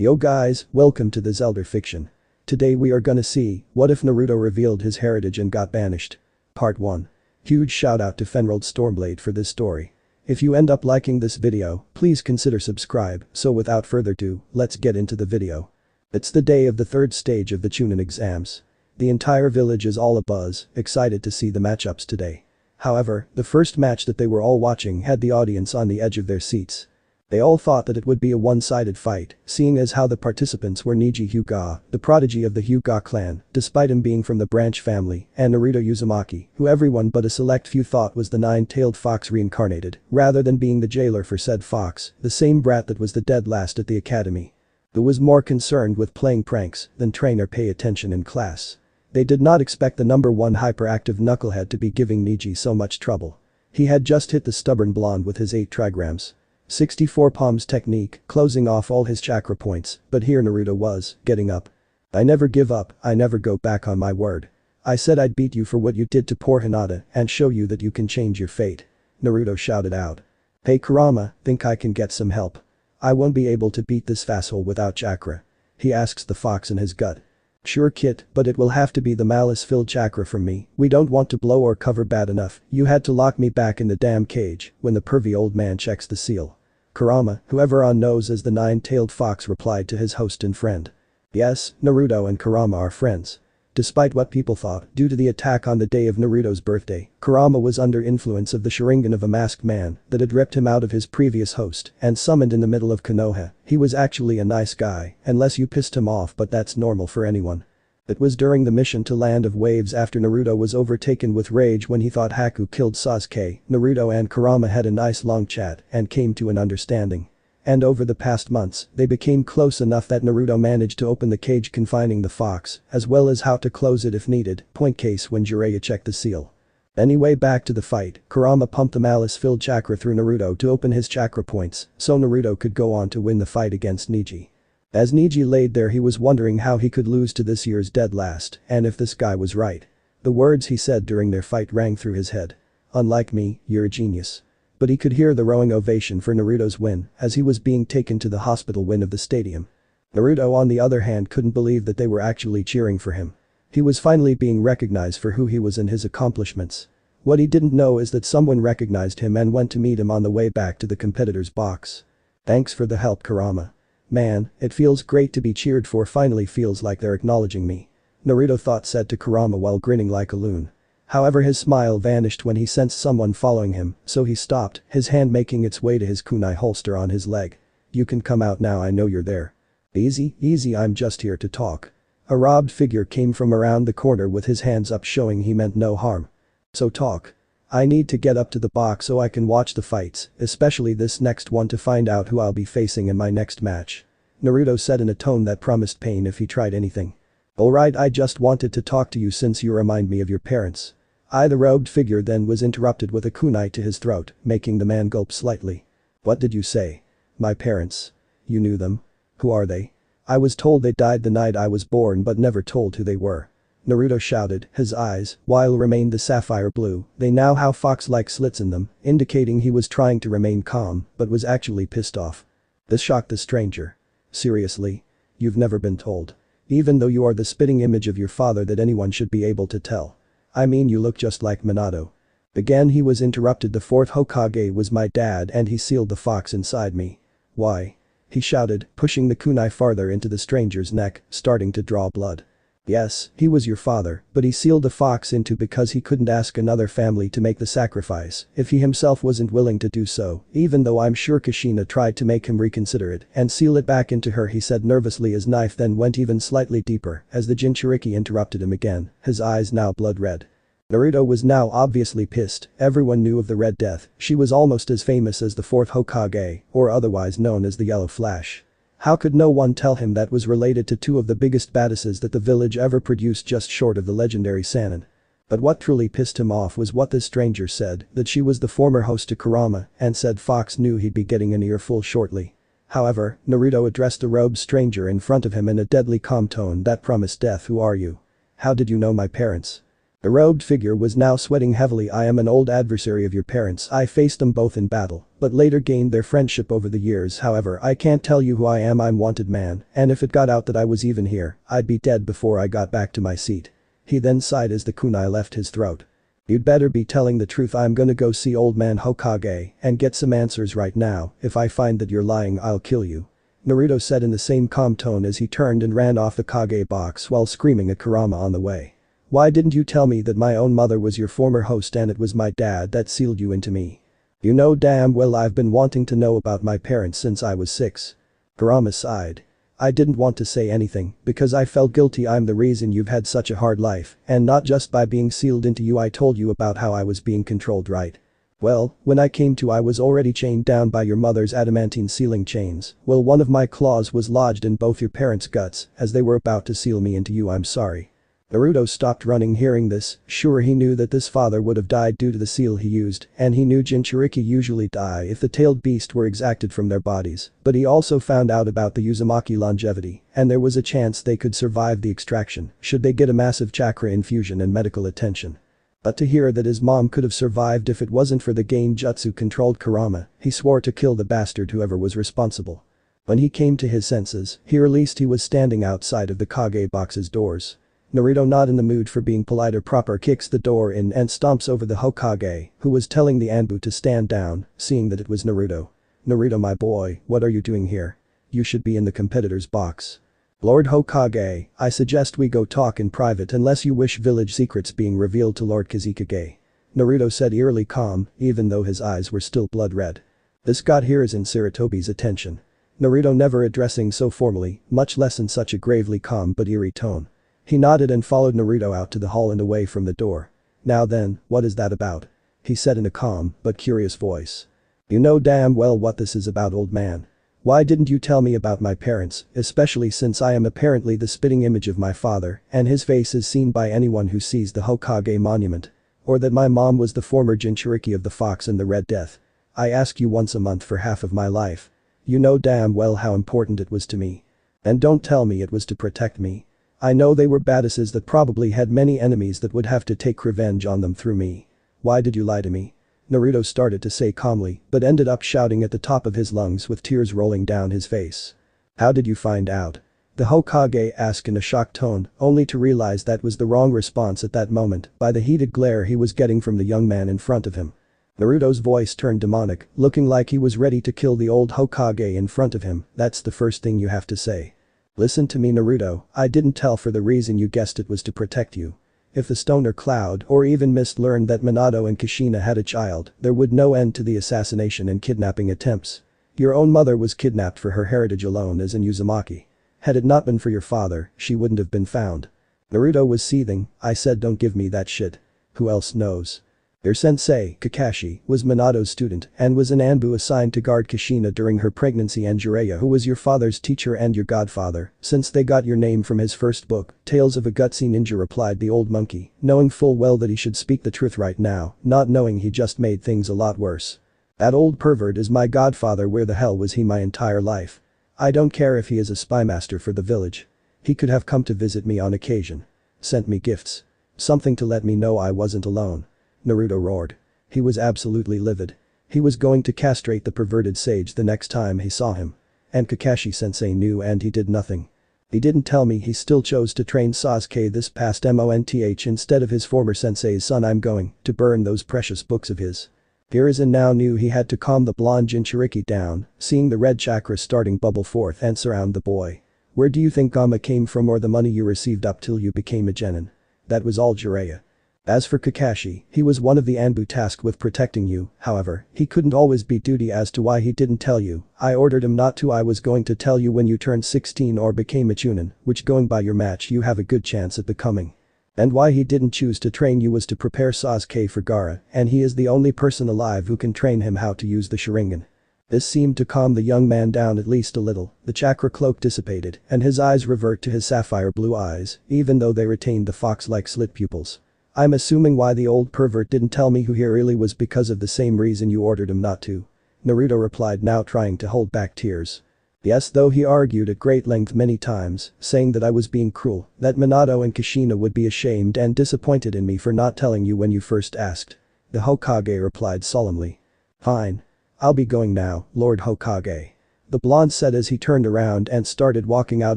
Yo guys, welcome to this elder fiction. Today we are gonna see, what if Naruto revealed his heritage and got banished? Part 1. Huge shout out to FenreldStormblade for this story. If you end up liking this video, please consider subscribe, so without further ado, let's get into the video. It's the day of the third stage of the Chunin exams. The entire village is all abuzz, excited to see the matchups today. However, the first match that they were all watching had the audience on the edge of their seats. They all thought that it would be a one-sided fight, seeing as how the participants were Neji Hyuga, the prodigy of the Hyuga clan, despite him being from the branch family, and Naruto Uzumaki, who everyone but a select few thought was the nine-tailed fox reincarnated, rather than being the jailer for said fox, the same brat that was the dead last at the academy. Who was more concerned with playing pranks than train or pay attention in class. They did not expect the number one hyperactive knucklehead to be giving Neji so much trouble. He had just hit the stubborn blonde with his 8 trigrams. 64 palms technique, closing off all his chakra points, but here Naruto was, getting up. I never give up, I never go back on my word. I said I'd beat you for what you did to poor Hinata and show you that you can change your fate. Naruto shouted out. Hey Kurama, think I can get some help? I won't be able to beat this fasshole without chakra. He asks the fox in his gut. Sure kid, but it will have to be the malice-filled chakra from me, we don't want to blow or cover bad enough, you had to lock me back in the damn cage, when the pervy old man checks the seal. Kurama, who everyone knows as the nine-tailed fox, replied to his host and friend. Yes, Naruto and Kurama are friends. Despite what people thought, due to the attack on the day of Naruto's birthday, Kurama was under influence of the Sharingan of a masked man that had ripped him out of his previous host and summoned in the middle of Konoha. He was actually a nice guy, unless you pissed him off, but that's normal for anyone. It was during the mission to Land of Waves after Naruto was overtaken with rage when he thought Haku killed Sasuke. Naruto and Kurama had a nice long chat and came to an understanding. And over the past months, they became close enough that Naruto managed to open the cage confining the fox, as well as how to close it if needed, point case when Jiraiya checked the seal. Anyway, back to the fight, Kurama pumped the malice-filled chakra through Naruto to open his chakra points, so Naruto could go on to win the fight against Neji. As Neji laid there, he was wondering how he could lose to this year's dead last, and if this guy was right. The words he said during their fight rang through his head. Unlike me, you're a genius. But he could hear the rowing ovation for Naruto's win as he was being taken to the hospital wing of the stadium. Naruto on the other hand couldn't believe that they were actually cheering for him. He was finally being recognized for who he was and his accomplishments. What he didn't know is that someone recognized him and went to meet him on the way back to the competitor's box. Thanks for the help, Kurama. Man, it feels great to be cheered for, finally feels like they're acknowledging me. Naruto thought said to Kurama while grinning like a loon. However, his smile vanished when he sensed someone following him, so he stopped, his hand making its way to his kunai holster on his leg. You can come out now, I know you're there. Easy, I'm just here to talk. A robed figure came from around the corner with his hands up showing he meant no harm. So talk. I need to get up to the box so I can watch the fights, especially this next one to find out who I'll be facing in my next match. Naruto said in a tone that promised pain if he tried anything. Alright, I just wanted to talk to you since you remind me of your parents. The robed figure then was interrupted with a kunai to his throat, making the man gulp slightly. What did you say? My parents. You knew them? Who are they? I was told they died the night I was born but never told who they were. Naruto shouted, his eyes, while remained the sapphire blue, they now have fox-like slits in them, indicating he was trying to remain calm, but was actually pissed off. This shocked the stranger. Seriously? You've never been told? Even though you are the spitting image of your father that anyone should be able to tell. I mean, you look just like Minato. Again he was interrupted. The fourth Hokage was my dad and he sealed the fox inside me. Why? He shouted, pushing the kunai farther into the stranger's neck, starting to draw blood. Yes, he was your father, but he sealed the fox into because he couldn't ask another family to make the sacrifice if he himself wasn't willing to do so, even though I'm sure Kushina tried to make him reconsider it and seal it back into her, he said nervously. His knife then went even slightly deeper as the Jinchuriki interrupted him again, his eyes now blood red. Naruto was now obviously pissed, everyone knew of the Red Death, she was almost as famous as the fourth Hokage, or otherwise known as the Yellow Flash. How could no one tell him that was related to two of the biggest badasses that the village ever produced, just short of the legendary Sannin? But what truly pissed him off was what this stranger said, that she was the former host to Kurama and said Fox knew he'd be getting an earful shortly. However, Naruto addressed the robed stranger in front of him in a deadly calm tone that promised death. Who are you? How did you know my parents? The robed figure was now sweating heavily. I am an old adversary of your parents. I faced them both in battle, but later gained their friendship over the years. However, I can't tell you who I am. I'm wanted man, and if it got out that I was even here, I'd be dead before I got back to my seat. He then sighed as the kunai left his throat. You'd better be telling the truth. I'm gonna go see old man Hokage and get some answers right now. If I find that you're lying, I'll kill you. Naruto said in the same calm tone as he turned and ran off the Kage box while screaming at Kurama on the way. Why didn't you tell me that my own mother was your former host and it was my dad that sealed you into me? You know damn well I've been wanting to know about my parents since I was 6. Kurama sighed. I didn't want to say anything because I felt guilty. I'm the reason you've had such a hard life, and not just by being sealed into you. I told you about how I was being controlled, right? Well, when I came to, I was already chained down by your mother's adamantine sealing chains. Well, one of my claws was lodged in both your parents' guts as they were about to seal me into you. I'm sorry. Naruto stopped running hearing this. Sure, he knew that this father would have died due to the seal he used, and he knew Jinchuriki usually die if the tailed beast were exacted from their bodies, but he also found out about the Uzumaki longevity, and there was a chance they could survive the extraction should they get a massive chakra infusion and medical attention. But to hear that his mom could have survived if it wasn't for the Genjutsu controlled Kurama, he swore to kill the bastard whoever was responsible. When he came to his senses, he realized he was standing outside of the Kage box's doors. Naruto, not in the mood for being polite or proper, kicks the door in and stomps over the Hokage, who was telling the Anbu to stand down, seeing that it was Naruto. Naruto, my boy, what are you doing here? You should be in the competitor's box. Lord Hokage, I suggest we go talk in private unless you wish village secrets being revealed to Lord Kazekage. Naruto said, eerily calm, even though his eyes were still blood red. This got Hiruzen Sarutobi's attention. Naruto never addressing so formally, much less in such a gravely calm but eerie tone. He nodded and followed Naruto out to the hall and away from the door. Now then, what is that about? He said in a calm but curious voice. You know damn well what this is about, old man. Why didn't you tell me about my parents, especially since I am apparently the spitting image of my father and his face is seen by anyone who sees the Hokage monument? Or that my mom was the former Jinchuriki of the Fox and the Red Death? I ask you once a month for half of my life. You know damn well how important it was to me. And don't tell me it was to protect me. I know they were badasses that probably had many enemies that would have to take revenge on them through me. Why did you lie to me? Naruto started to say calmly, but ended up shouting at the top of his lungs with tears rolling down his face. How did you find out? The Hokage asked in a shocked tone, only to realize that was the wrong response at that moment by the heated glare he was getting from the young man in front of him. Naruto's voice turned demonic, looking like he was ready to kill the old Hokage in front of him. That's the first thing you have to say. Listen to me, Naruto, I didn't tell for the reason you guessed it was to protect you. If the Stoner Cloud or even Mist learned that Minato and Kushina had a child, there would no end to the assassination and kidnapping attempts. Your own mother was kidnapped for her heritage alone as an Uzumaki. Had it not been for your father, she wouldn't have been found. Naruto was seething. I said don't give me that shit. Who else knows? Your sensei, Kakashi, was Minato's student and was an Anbu assigned to guard Kushina during her pregnancy, and Jiraiya, who was your father's teacher and your godfather, since they got your name from his first book, Tales of a Gutsy Ninja, replied the old monkey, knowing full well that he should speak the truth right now, not knowing he just made things a lot worse. That old pervert is my godfather. Where the hell was he my entire life? I don't care if he is a spymaster for the village. He could have come to visit me on occasion. Sent me gifts. Something to let me know I wasn't alone. Naruto roared. He was absolutely livid. He was going to castrate the perverted sage the next time he saw him. And Kakashi-sensei knew and he did nothing. He didn't tell me he still chose to train Sasuke this past month instead of his former sensei's son. I'm going to burn those precious books of his. Hiruzen now knew he had to calm the blonde Jinchuriki down, seeing the red chakra starting bubble forth and surround the boy. Where do you think Gamma came from, or the money you received up till you became a genin? That was all Jiraiya. As for Kakashi, he was one of the Anbu tasked with protecting you, however, he couldn't always be duty as to why he didn't tell you. I ordered him not to. I was going to tell you when you turned 16 or became a chunin, which going by your match you have a good chance at becoming. And why he didn't choose to train you was to prepare Sasuke for Gaara, and he is the only person alive who can train him how to use the Sharingan. This seemed to calm the young man down at least a little. The chakra cloak dissipated and his eyes revert to his sapphire blue eyes, even though they retained the fox-like slit pupils. I'm assuming why the old pervert didn't tell me who he really was because of the same reason you ordered him not to. Naruto replied, now trying to hold back tears. Yes, though he argued at great length many times, saying that I was being cruel, that Minato and Kushina would be ashamed and disappointed in me for not telling you when you first asked. The Hokage replied solemnly. Fine. I'll be going now, Lord Hokage. The blonde said as he turned around and started walking out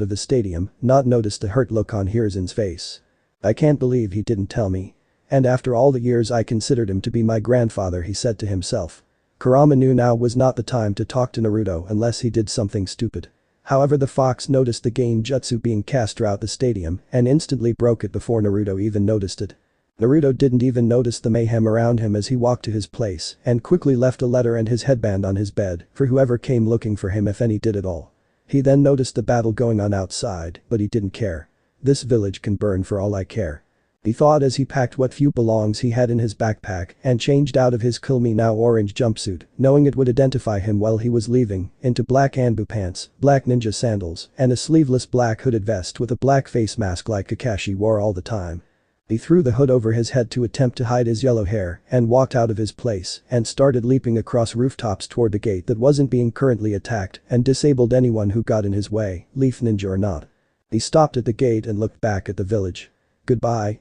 of the stadium, not noticed the hurt look on Hiruzen's face. I can't believe he didn't tell me. And after all the years I considered him to be my grandfather, he said to himself. Kurama knew now was not the time to talk to Naruto unless he did something stupid. However, the fox noticed the gain jutsu being cast throughout the stadium and instantly broke it before Naruto even noticed it. Naruto didn't even notice the mayhem around him as he walked to his place and quickly left a letter and his headband on his bed for whoever came looking for him, if any did at all. He then noticed the battle going on outside, but he didn't care. This village can burn for all I care. He thought as he packed what few belongings he had in his backpack and changed out of his Kill Me Now orange jumpsuit, knowing it would identify him while he was leaving, into black Anbu pants, black ninja sandals, and a sleeveless black hooded vest with a black face mask like Kakashi wore all the time. He threw the hood over his head to attempt to hide his yellow hair and walked out of his place and started leaping across rooftops toward the gate that wasn't being currently attacked and disabled anyone who got in his way, leaf ninja or not. He stopped at the gate and looked back at the village. Goodbye,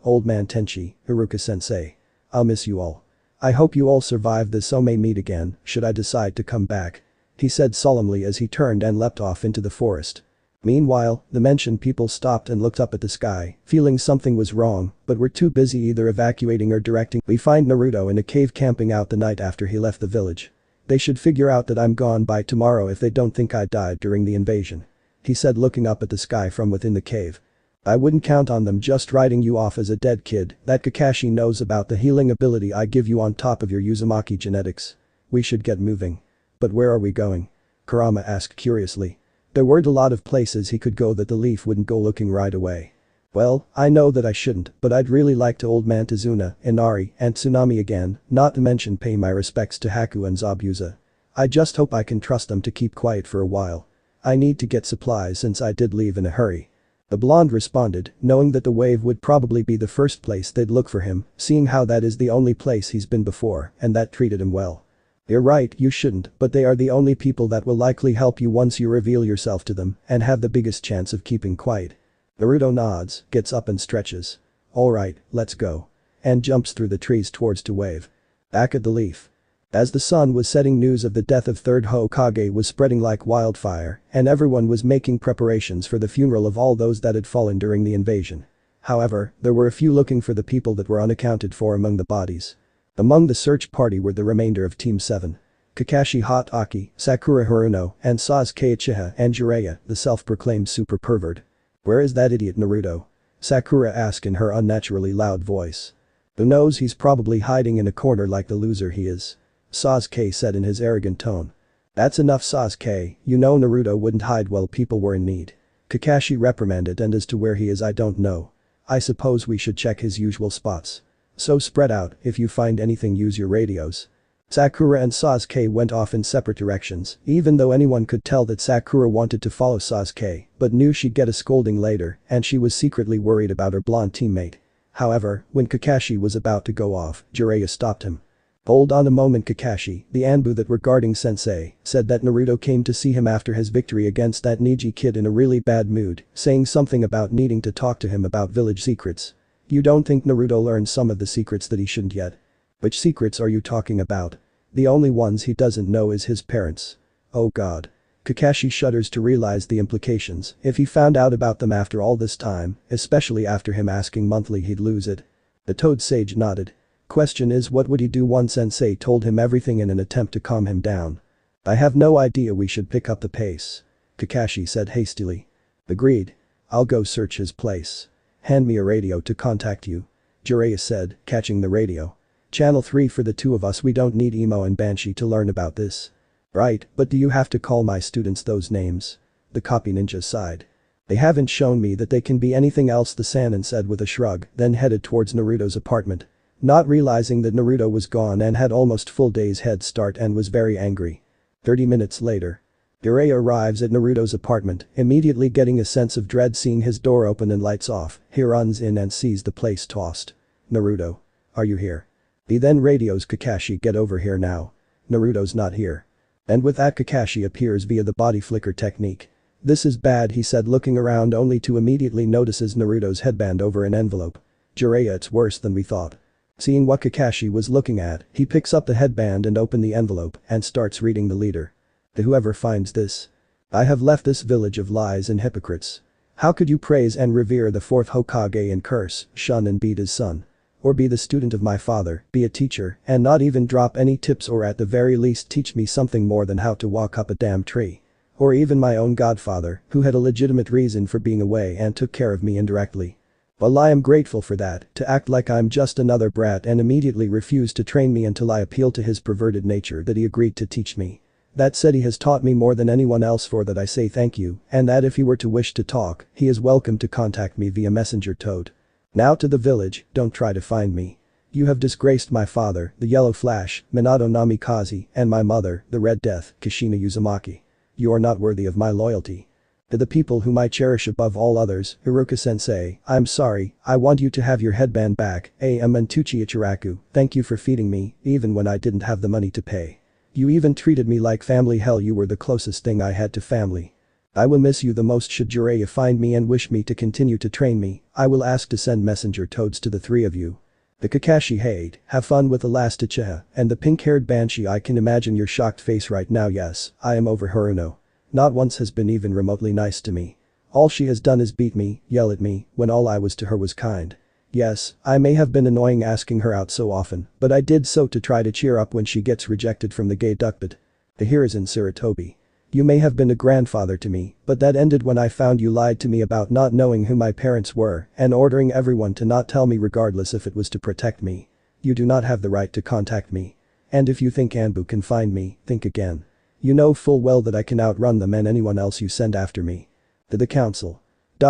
old man Tenchi, Iruka-sensei. I'll miss you all. I hope you all survive this, so may meet again, should I decide to come back. He said solemnly as he turned and leapt off into the forest. Meanwhile, the mentioned people stopped and looked up at the sky, feeling something was wrong, but were too busy either evacuating or directing. We find Naruto in a cave camping out the night after he left the village. They should figure out that I'm gone by tomorrow if they don't think I died during the invasion. He said, looking up at the sky from within the cave. I wouldn't count on them just writing you off as a dead kid. That Kakashi knows about the healing ability I give you on top of your Uzumaki genetics. We should get moving. But where are we going? Kurama asked curiously. There weren't a lot of places he could go that the leaf wouldn't go looking right away. Well, I know that I shouldn't, but I'd really like to old man Tazuna, Inari, and Tsunami again, not to mention pay my respects to Haku and Zabuza. I just hope I can trust them to keep quiet for a while. I need to get supplies since I did leave in a hurry. The blonde responded, knowing that the wave would probably be the first place they'd look for him, seeing how that is the only place he's been before, and that treated him well. You're right, you shouldn't, but they are the only people that will likely help you once you reveal yourself to them and have the biggest chance of keeping quiet. Naruto nods, gets up and stretches. Alright, let's go. And jumps through the trees towards the wave. Back at the leaf. As the sun was setting, news of the death of Third Hokage was spreading like wildfire, and everyone was making preparations for the funeral of all those that had fallen during the invasion. However, there were a few looking for the people that were unaccounted for among the bodies. Among the search party were the remainder of Team 7. Kakashi Hatake, Sakura Haruno, and Sasuke Uchiha and Jiraiya, the self-proclaimed super pervert. Where is that idiot Naruto? Sakura asked in her unnaturally loud voice. Who knows, he's probably hiding in a corner like the loser he is. Sasuke said in his arrogant tone. That's enough, Sasuke, you know Naruto wouldn't hide while people were in need. Kakashi reprimanded, and as to where he is I don't know. I suppose we should check his usual spots. So spread out, if you find anything use your radios. Sakura and Sasuke went off in separate directions, even though anyone could tell that Sakura wanted to follow Sasuke, but knew she'd get a scolding later and she was secretly worried about her blonde teammate. However, when Kakashi was about to go off, Jiraiya stopped him. Hold on a moment, Kakashi, the Anbu that were guarding Sensei said that Naruto came to see him after his victory against that Neji kid in a really bad mood, saying something about needing to talk to him about village secrets. You don't think Naruto learned some of the secrets that he shouldn't yet? Which secrets are you talking about? The only ones he doesn't know is his parents. Oh god. Kakashi shudders to realize the implications if he found out about them after all this time, especially after him asking monthly he'd lose it. The Toad Sage nodded. Question is, what would he do once Sensei told him everything in an attempt to calm him down? I have no idea, we should pick up the pace. Kakashi said hastily. Agreed. I'll go search his place. Hand me a radio to contact you. Jiraiya said, catching the radio. Channel 3 for the two of us, we don't need Emo and Banshee to learn about this. Right, but do you have to call my students those names? The copy ninja sighed. They haven't shown me that they can be anything else, the Sannin said with a shrug, then headed towards Naruto's apartment. Not realizing that Naruto was gone and had almost full day's head start and was very angry. 30 minutes later. Jiraiya arrives at Naruto's apartment, immediately getting a sense of dread seeing his door open and lights off. He runs in and sees the place tossed. Naruto. Are you here? He then radios Kakashi, get over here now. Naruto's not here. And with that Kakashi appears via the body flicker technique. This is bad, he said, looking around only to immediately notices Naruto's headband over an envelope. Jiraiya, it's worse than we thought. Seeing what Kakashi was looking at, he picks up the headband and opens the envelope and starts reading the leader. To whoever finds this. I have left this village of lies and hypocrites. How could you praise and revere the fourth Hokage and curse, shun and beat his son? Or be the student of my father, be a teacher, and not even drop any tips or at the very least teach me something more than how to walk up a damn tree? Or even my own godfather, who had a legitimate reason for being away and took care of me indirectly. Well, I am grateful for that, to act like I'm just another brat and immediately refuse to train me until I appeal to his perverted nature that he agreed to teach me. That said, he has taught me more than anyone else, for that I say thank you, and that if he were to wish to talk, he is welcome to contact me via messenger toad. Now to the village, don't try to find me. You have disgraced my father, the Yellow Flash, Minato Namikaze, and my mother, the Red Death, Kushina Uzumaki. You are not worthy of my loyalty. To the people whom I cherish above all others, Hiruka-sensei, I'm sorry, I want you to have your headband back, Mantuchi Ichiraku, thank you for feeding me, even when I didn't have the money to pay. You even treated me like family, hell, you were the closest thing I had to family. I will miss you the most. Should Jiraiya find me and wish me to continue to train me, I will ask to send messenger toads to the three of you. The Kakashi hate, have fun with the last uchiha, and the pink-haired banshee, I can imagine your shocked face right now. Yes, I am over Haruno. Not once has been even remotely nice to me. All she has done is beat me, yell at me, when all I was to her was kind. Yes, I may have been annoying asking her out so often, but I did so to try to cheer up when she gets rejected from the gay duckbed. Here is in Sarutobi. You may have been a grandfather to me, but that ended when I found you lied to me about not knowing who my parents were and ordering everyone to not tell me regardless if it was to protect me. You do not have the right to contact me. And if you think Anbu can find me, think again. You know full well that I can outrun them and anyone else you send after me. To the council.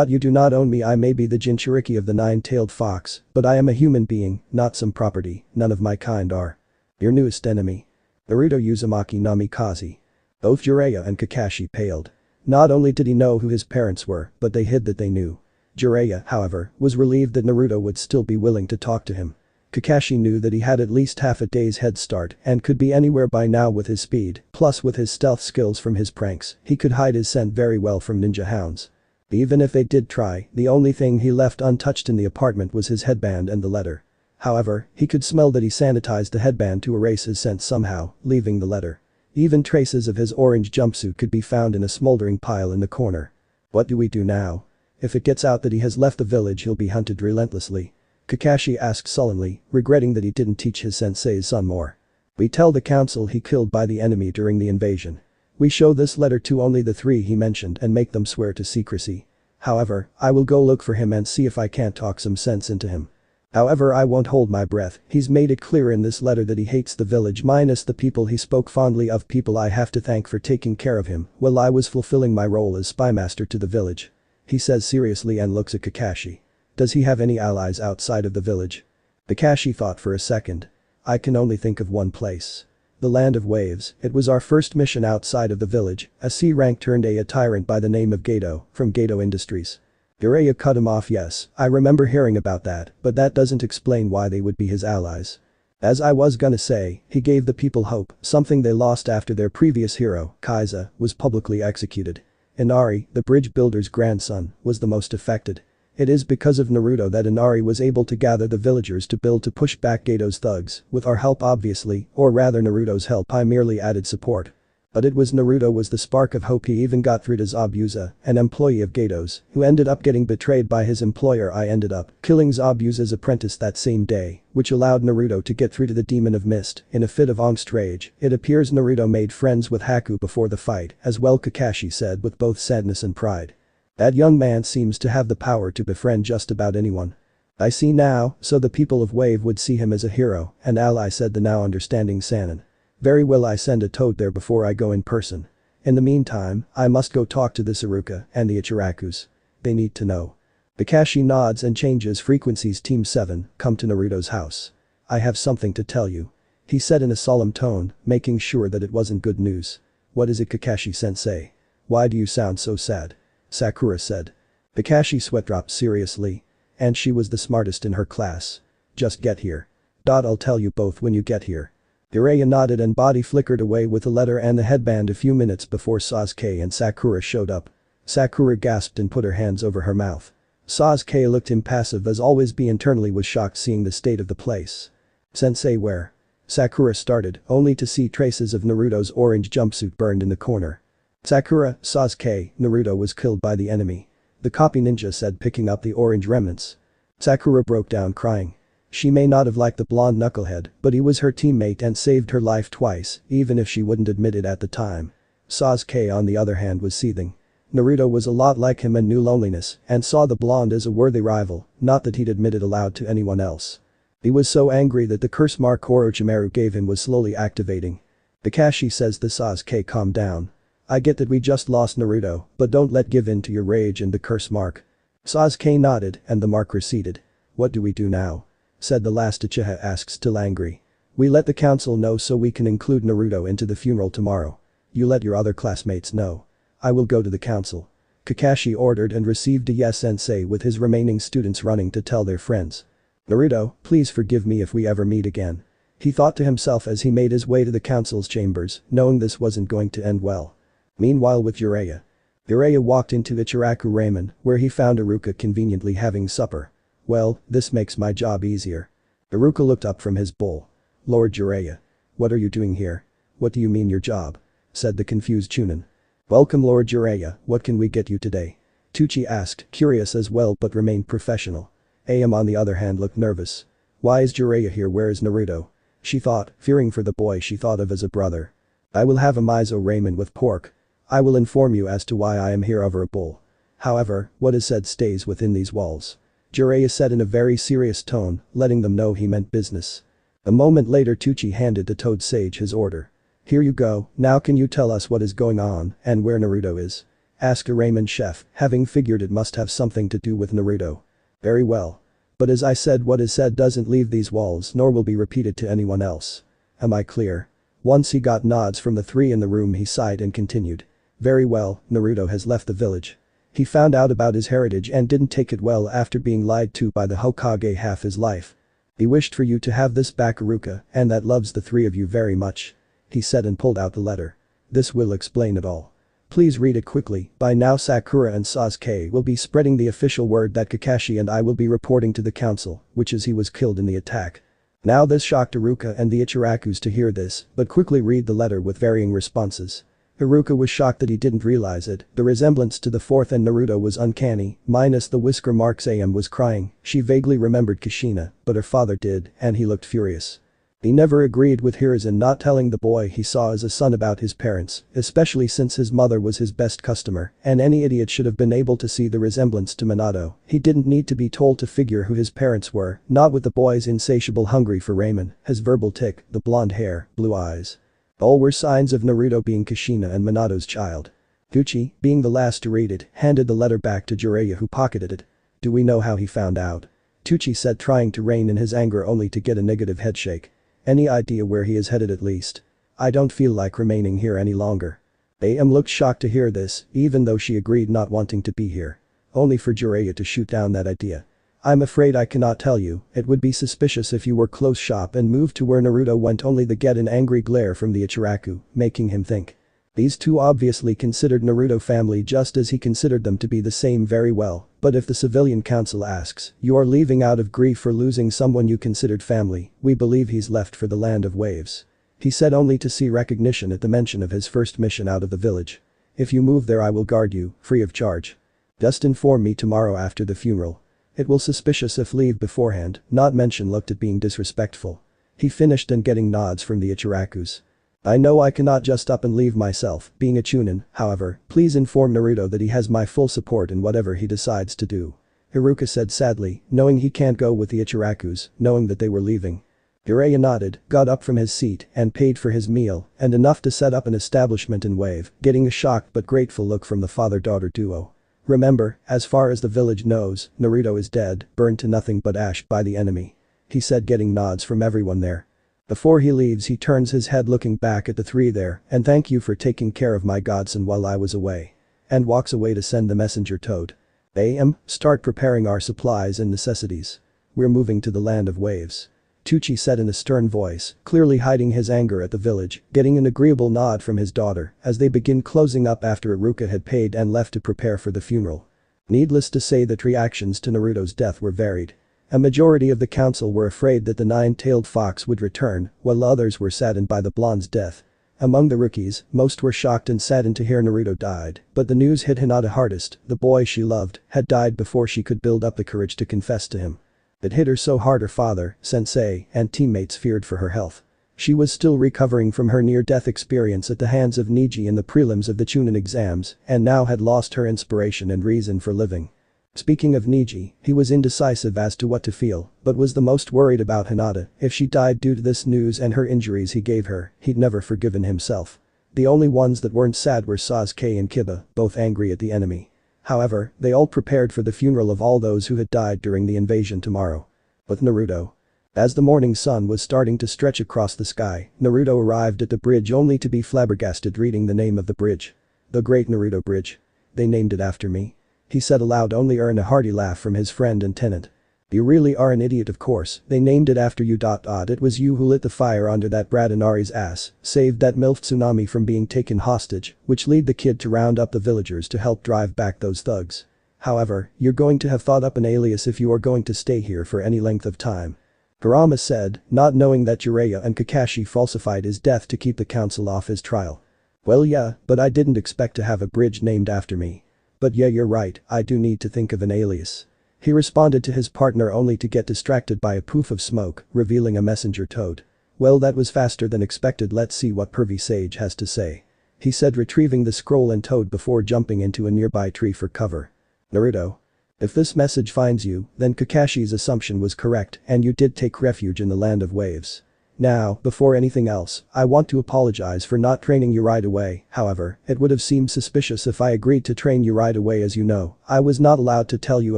You do not own me. I may be the Jinchuriki of the nine-tailed fox, but I am a human being, not some property. None of my kind are. Your newest enemy. Naruto Uzumaki Namikaze. Both Jiraiya and Kakashi paled. Not only did he know who his parents were, but they hid that they knew. Jiraiya, however, was relieved that Naruto would still be willing to talk to him. Kakashi knew that he had at least half a day's head start and could be anywhere by now with his speed, plus with his stealth skills from his pranks, he could hide his scent very well from ninja hounds. Even if they did try, the only thing he left untouched in the apartment was his headband and the letter. However, he could smell that he sanitized the headband to erase his scent somehow, leaving the letter. Even traces of his orange jumpsuit could be found in a smoldering pile in the corner. What do we do now? If it gets out that he has left the village, he'll be hunted relentlessly. Kakashi asked sullenly, regretting that he didn't teach his sensei's son more. We tell the council he killed by the enemy during the invasion. We show this letter to only the three he mentioned and make them swear to secrecy. However, I will go look for him and see if I can't talk some sense into him. However, I won't hold my breath. He's made it clear in this letter that he hates the village minus the people he spoke fondly of, people I have to thank for taking care of him while I was fulfilling my role as spymaster to the village. He says seriously and looks at Kakashi. Does he have any allies outside of the village? Kakashi thought for a second. I can only think of one place. The Land of Waves. It was our first mission outside of the village. A C-rank turned a tyrant by the name of Gato, from Gato Industries. Jiraiya cut him off. Yes, I remember hearing about that, but that doesn't explain why they would be his allies. As I was gonna say, he gave the people hope, something they lost after their previous hero, Kaiza, was publicly executed. Inari, the bridge builder's grandson, was the most affected. It is because of Naruto that Inari was able to gather the villagers to build to push back Gato's thugs, with our help obviously, or rather Naruto's help. I merely added support. But it was Naruto was the spark of hope. He even got through to Zabuza, an employee of Gato's, who ended up getting betrayed by his employer. I ended up killing Zabuza's apprentice that same day, which allowed Naruto to get through to the Demon of Mist. In a fit of angst rage, it appears Naruto made friends with Haku before the fight, as well, Kakashi said with both sadness and pride. That young man seems to have the power to befriend just about anyone. I see now, so the people of Wave would see him as a hero, an ally, said the now understanding Sannin. Very well, I send a toad there before I go in person. In the meantime, I must go talk to this Iruka and the Ichirakus. They need to know. Kakashi nods and changes frequencies. Team 7, come to Naruto's house. I have something to tell you. He said in a solemn tone, making sure that it wasn't good news. What is it, Kakashi-sensei? Why do you sound so sad? Sakura said. Kakashi sweat dropped seriously. And she was the smartest in her class. Just get here. I'll tell you both when you get here. Jiraiya nodded and body flickered away with the letter and the headband a few minutes before Sasuke and Sakura showed up. Sakura gasped and put her hands over her mouth. Sasuke looked impassive as always but internally was shocked seeing the state of the place. "Sensei where?" Sakura started, only to see traces of Naruto's orange jumpsuit burned in the corner. "Sakura, Sasuke, Naruto was killed by the enemy," the copy ninja said picking up the orange remnants. Sakura broke down crying. She may not have liked the blonde knucklehead, but he was her teammate and saved her life twice, even if she wouldn't admit it at the time. Sasuke on the other hand was seething. Naruto was a lot like him and knew loneliness and saw the blonde as a worthy rival, not that he'd admit it aloud to anyone else. He was so angry that the curse mark Orochimaru gave him was slowly activating. Kakashi says to Sasuke, "Calm down. I get that we just lost Naruto, but don't let give in to your rage and the curse mark." Sasuke nodded and the mark receded. "What do we do now?" said the last Uchiha asked still angry. "We let the council know so we can include Naruto into the funeral tomorrow. You let your other classmates know. I will go to the council." Kakashi ordered and received a yes sensei with his remaining students running to tell their friends. "Naruto, please forgive me if we ever meet again," he thought to himself as he made his way to the council's chambers, knowing this wasn't going to end well. Meanwhile with Jiraiya. Jiraiya walked into Ichiraku Ramen, where he found Iruka conveniently having supper. "Well, this makes my job easier." Iruka looked up from his bowl. "Lord Jiraiya. What are you doing here?" "What do you mean your job?" said the confused Chunin. "Welcome Lord Jiraiya, what can we get you today?" Tucci asked, curious as well but remained professional. Am on the other hand looked nervous. "Why is Jiraiya here, where is Naruto?" she thought, fearing for the boy she thought of as a brother. "I will have a miso ramen with pork. I will inform you as to why I am here over a bowl. However, what is said stays within these walls," Jiraiya said in a very serious tone, letting them know he meant business. A moment later Tucci handed to Toad Sage his order. "Here you go, now can you tell us what is going on and where Naruto is?" asked a ramen chef, having figured it must have something to do with Naruto. "Very well. But as I said, what is said doesn't leave these walls nor will be repeated to anyone else. Am I clear?" Once he got nods from the three in the room he sighed and continued. "Very well, Naruto has left the village. He found out about his heritage and didn't take it well after being lied to by the Hokage half his life. He wished for you to have this back Iruka and that loves the three of you very much," he said and pulled out the letter. "This will explain it all. Please read it quickly, by now Sakura and Sasuke will be spreading the official word that Kakashi and I will be reporting to the council, which is he was killed in the attack." Now this shocked Iruka and the Ichirakus to hear this, but quickly read the letter with varying responses. Iruka was shocked that he didn't realize it, the resemblance to the fourth and Naruto was uncanny, minus the whisker marks. Am was crying, she vaguely remembered Kushina, but her father did, and he looked furious. He never agreed with Hiruzen not telling the boy he saw as a son about his parents, especially since his mother was his best customer, and any idiot should have been able to see the resemblance to Minato. He didn't need to be told to figure who his parents were, not with the boy's insatiable hungry for ramen, his verbal tic, the blonde hair, blue eyes. All were signs of Naruto being Kushina and Minato's child. Gucci, being the last to read it, handed the letter back to Jiraiya who pocketed it. "Do we know how he found out?" Tucci said, trying to rein in his anger only to get a negative headshake. "Any idea where he is headed at least? I don't feel like remaining here any longer." Am looked shocked to hear this, even though she agreed not wanting to be here. Only for Jiraiya to shoot down that idea. "I'm afraid I cannot tell you, it would be suspicious if you were close shop and moved to where Naruto went." Only the get an angry glare from the Ichiraku, making him think. These two obviously considered Naruto family just as he considered them to be the same very well, but if the civilian council asks, "You are leaving out of grief for losing someone you considered family, we believe he's left for the land of waves," he said only to see recognition at the mention of his first mission out of the village. "If you move there I will guard you, free of charge. Just inform me tomorrow after the funeral. It will suspicious if leave beforehand, not mention." Looked at being disrespectful. He finished and getting nods from the Ichirakus. "I know I cannot just up and leave myself, being a Chunin, however, please inform Naruto that he has my full support in whatever he decides to do," Iruka said sadly, knowing he can't go with the Ichirakus, knowing that they were leaving. Jiraiya nodded, got up from his seat and paid for his meal and enough to set up an establishment in Wave, getting a shocked but grateful look from the father-daughter duo. "Remember, as far as the village knows, Naruto is dead, burned to nothing but ash by the enemy," he said getting nods from everyone there. Before he leaves he turns his head looking back at the three there and "Thank you for taking care of my godson while I was away," and walks away to send the messenger Toad. "Am, start preparing our supplies and necessities. We're moving to the land of waves." Tucci said in a stern voice, clearly hiding his anger at the village, getting an agreeable nod from his daughter as they begin closing up after Iruka had paid and left to prepare for the funeral. Needless to say that reactions to Naruto's death were varied. A majority of the council were afraid that the nine-tailed fox would return, while others were saddened by the blonde's death. Among the rookies, most were shocked and saddened to hear Naruto died, but the news hit Hinata hardest. The boy she loved had died before she could build up the courage to confess to him. It hit her so hard her father, sensei, and teammates feared for her health. She was still recovering from her near-death experience at the hands of Neji in the prelims of the Chunin exams and now had lost her inspiration and reason for living. Speaking of Neji, he was indecisive as to what to feel, but was the most worried about Hinata. If she died due to this news and her injuries he gave her, he'd never forgiven himself. The only ones that weren't sad were Sasuke and Kiba, both angry at the enemy. However, they all prepared for the funeral of all those who had died during the invasion tomorrow. But Naruto. As the morning sun was starting to stretch across the sky, Naruto arrived at the bridge only to be flabbergasted reading the name of the bridge. The Great Naruto Bridge. They named it after me. He said aloud, only earn a hearty laugh from his friend and tenant. You really are an idiot, of course, they named it after you. It was you who lit the fire under that brat Inari's ass, saved that MILF Tsunami from being taken hostage, which led the kid to round up the villagers to help drive back those thugs. However, you're going to have thought up an alias if you are going to stay here for any length of time. Kurama said, not knowing that Jiraiya and Kakashi falsified his death to keep the council off his trial. Well yeah, but I didn't expect to have a bridge named after me. But yeah, you're right, I do need to think of an alias. He responded to his partner only to get distracted by a poof of smoke, revealing a messenger toad. Well, that was faster than expected. Let's see what Pervy Sage has to say. He said, retrieving the scroll and toad before jumping into a nearby tree for cover. Naruto. If this message finds you, then Kakashi's assumption was correct and you did take refuge in the land of waves. Now, before anything else, I want to apologize for not training you right away. However, it would have seemed suspicious if I agreed to train you right away. As you know, I was not allowed to tell you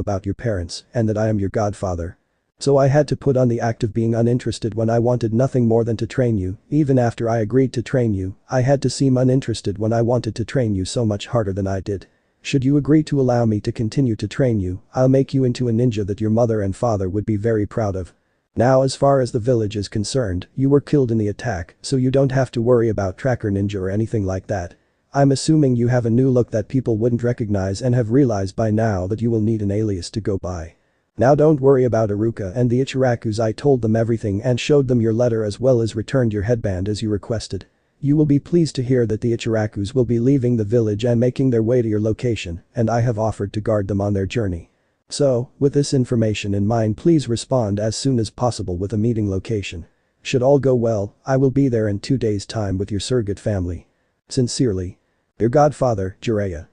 about your parents and that I am your godfather. So I had to put on the act of being uninterested when I wanted nothing more than to train you. Even after I agreed to train you, I had to seem uninterested when I wanted to train you so much harder than I did. Should you agree to allow me to continue to train you, I'll make you into a ninja that your mother and father would be very proud of. Now, as far as the village is concerned, you were killed in the attack, so you don't have to worry about tracker ninja or anything like that. I'm assuming you have a new look that people wouldn't recognize and have realized by now that you will need an alias to go by. Now don't worry about Iruka and the Ichirakus. I told them everything and showed them your letter as well as returned your headband as you requested. You will be pleased to hear that the Ichirakus will be leaving the village and making their way to your location, and I have offered to guard them on their journey. So, with this information in mind, please respond as soon as possible with a meeting location. Should all go well, I will be there in 2 days' time with your surrogate family. Sincerely. Your godfather, Jiraiya.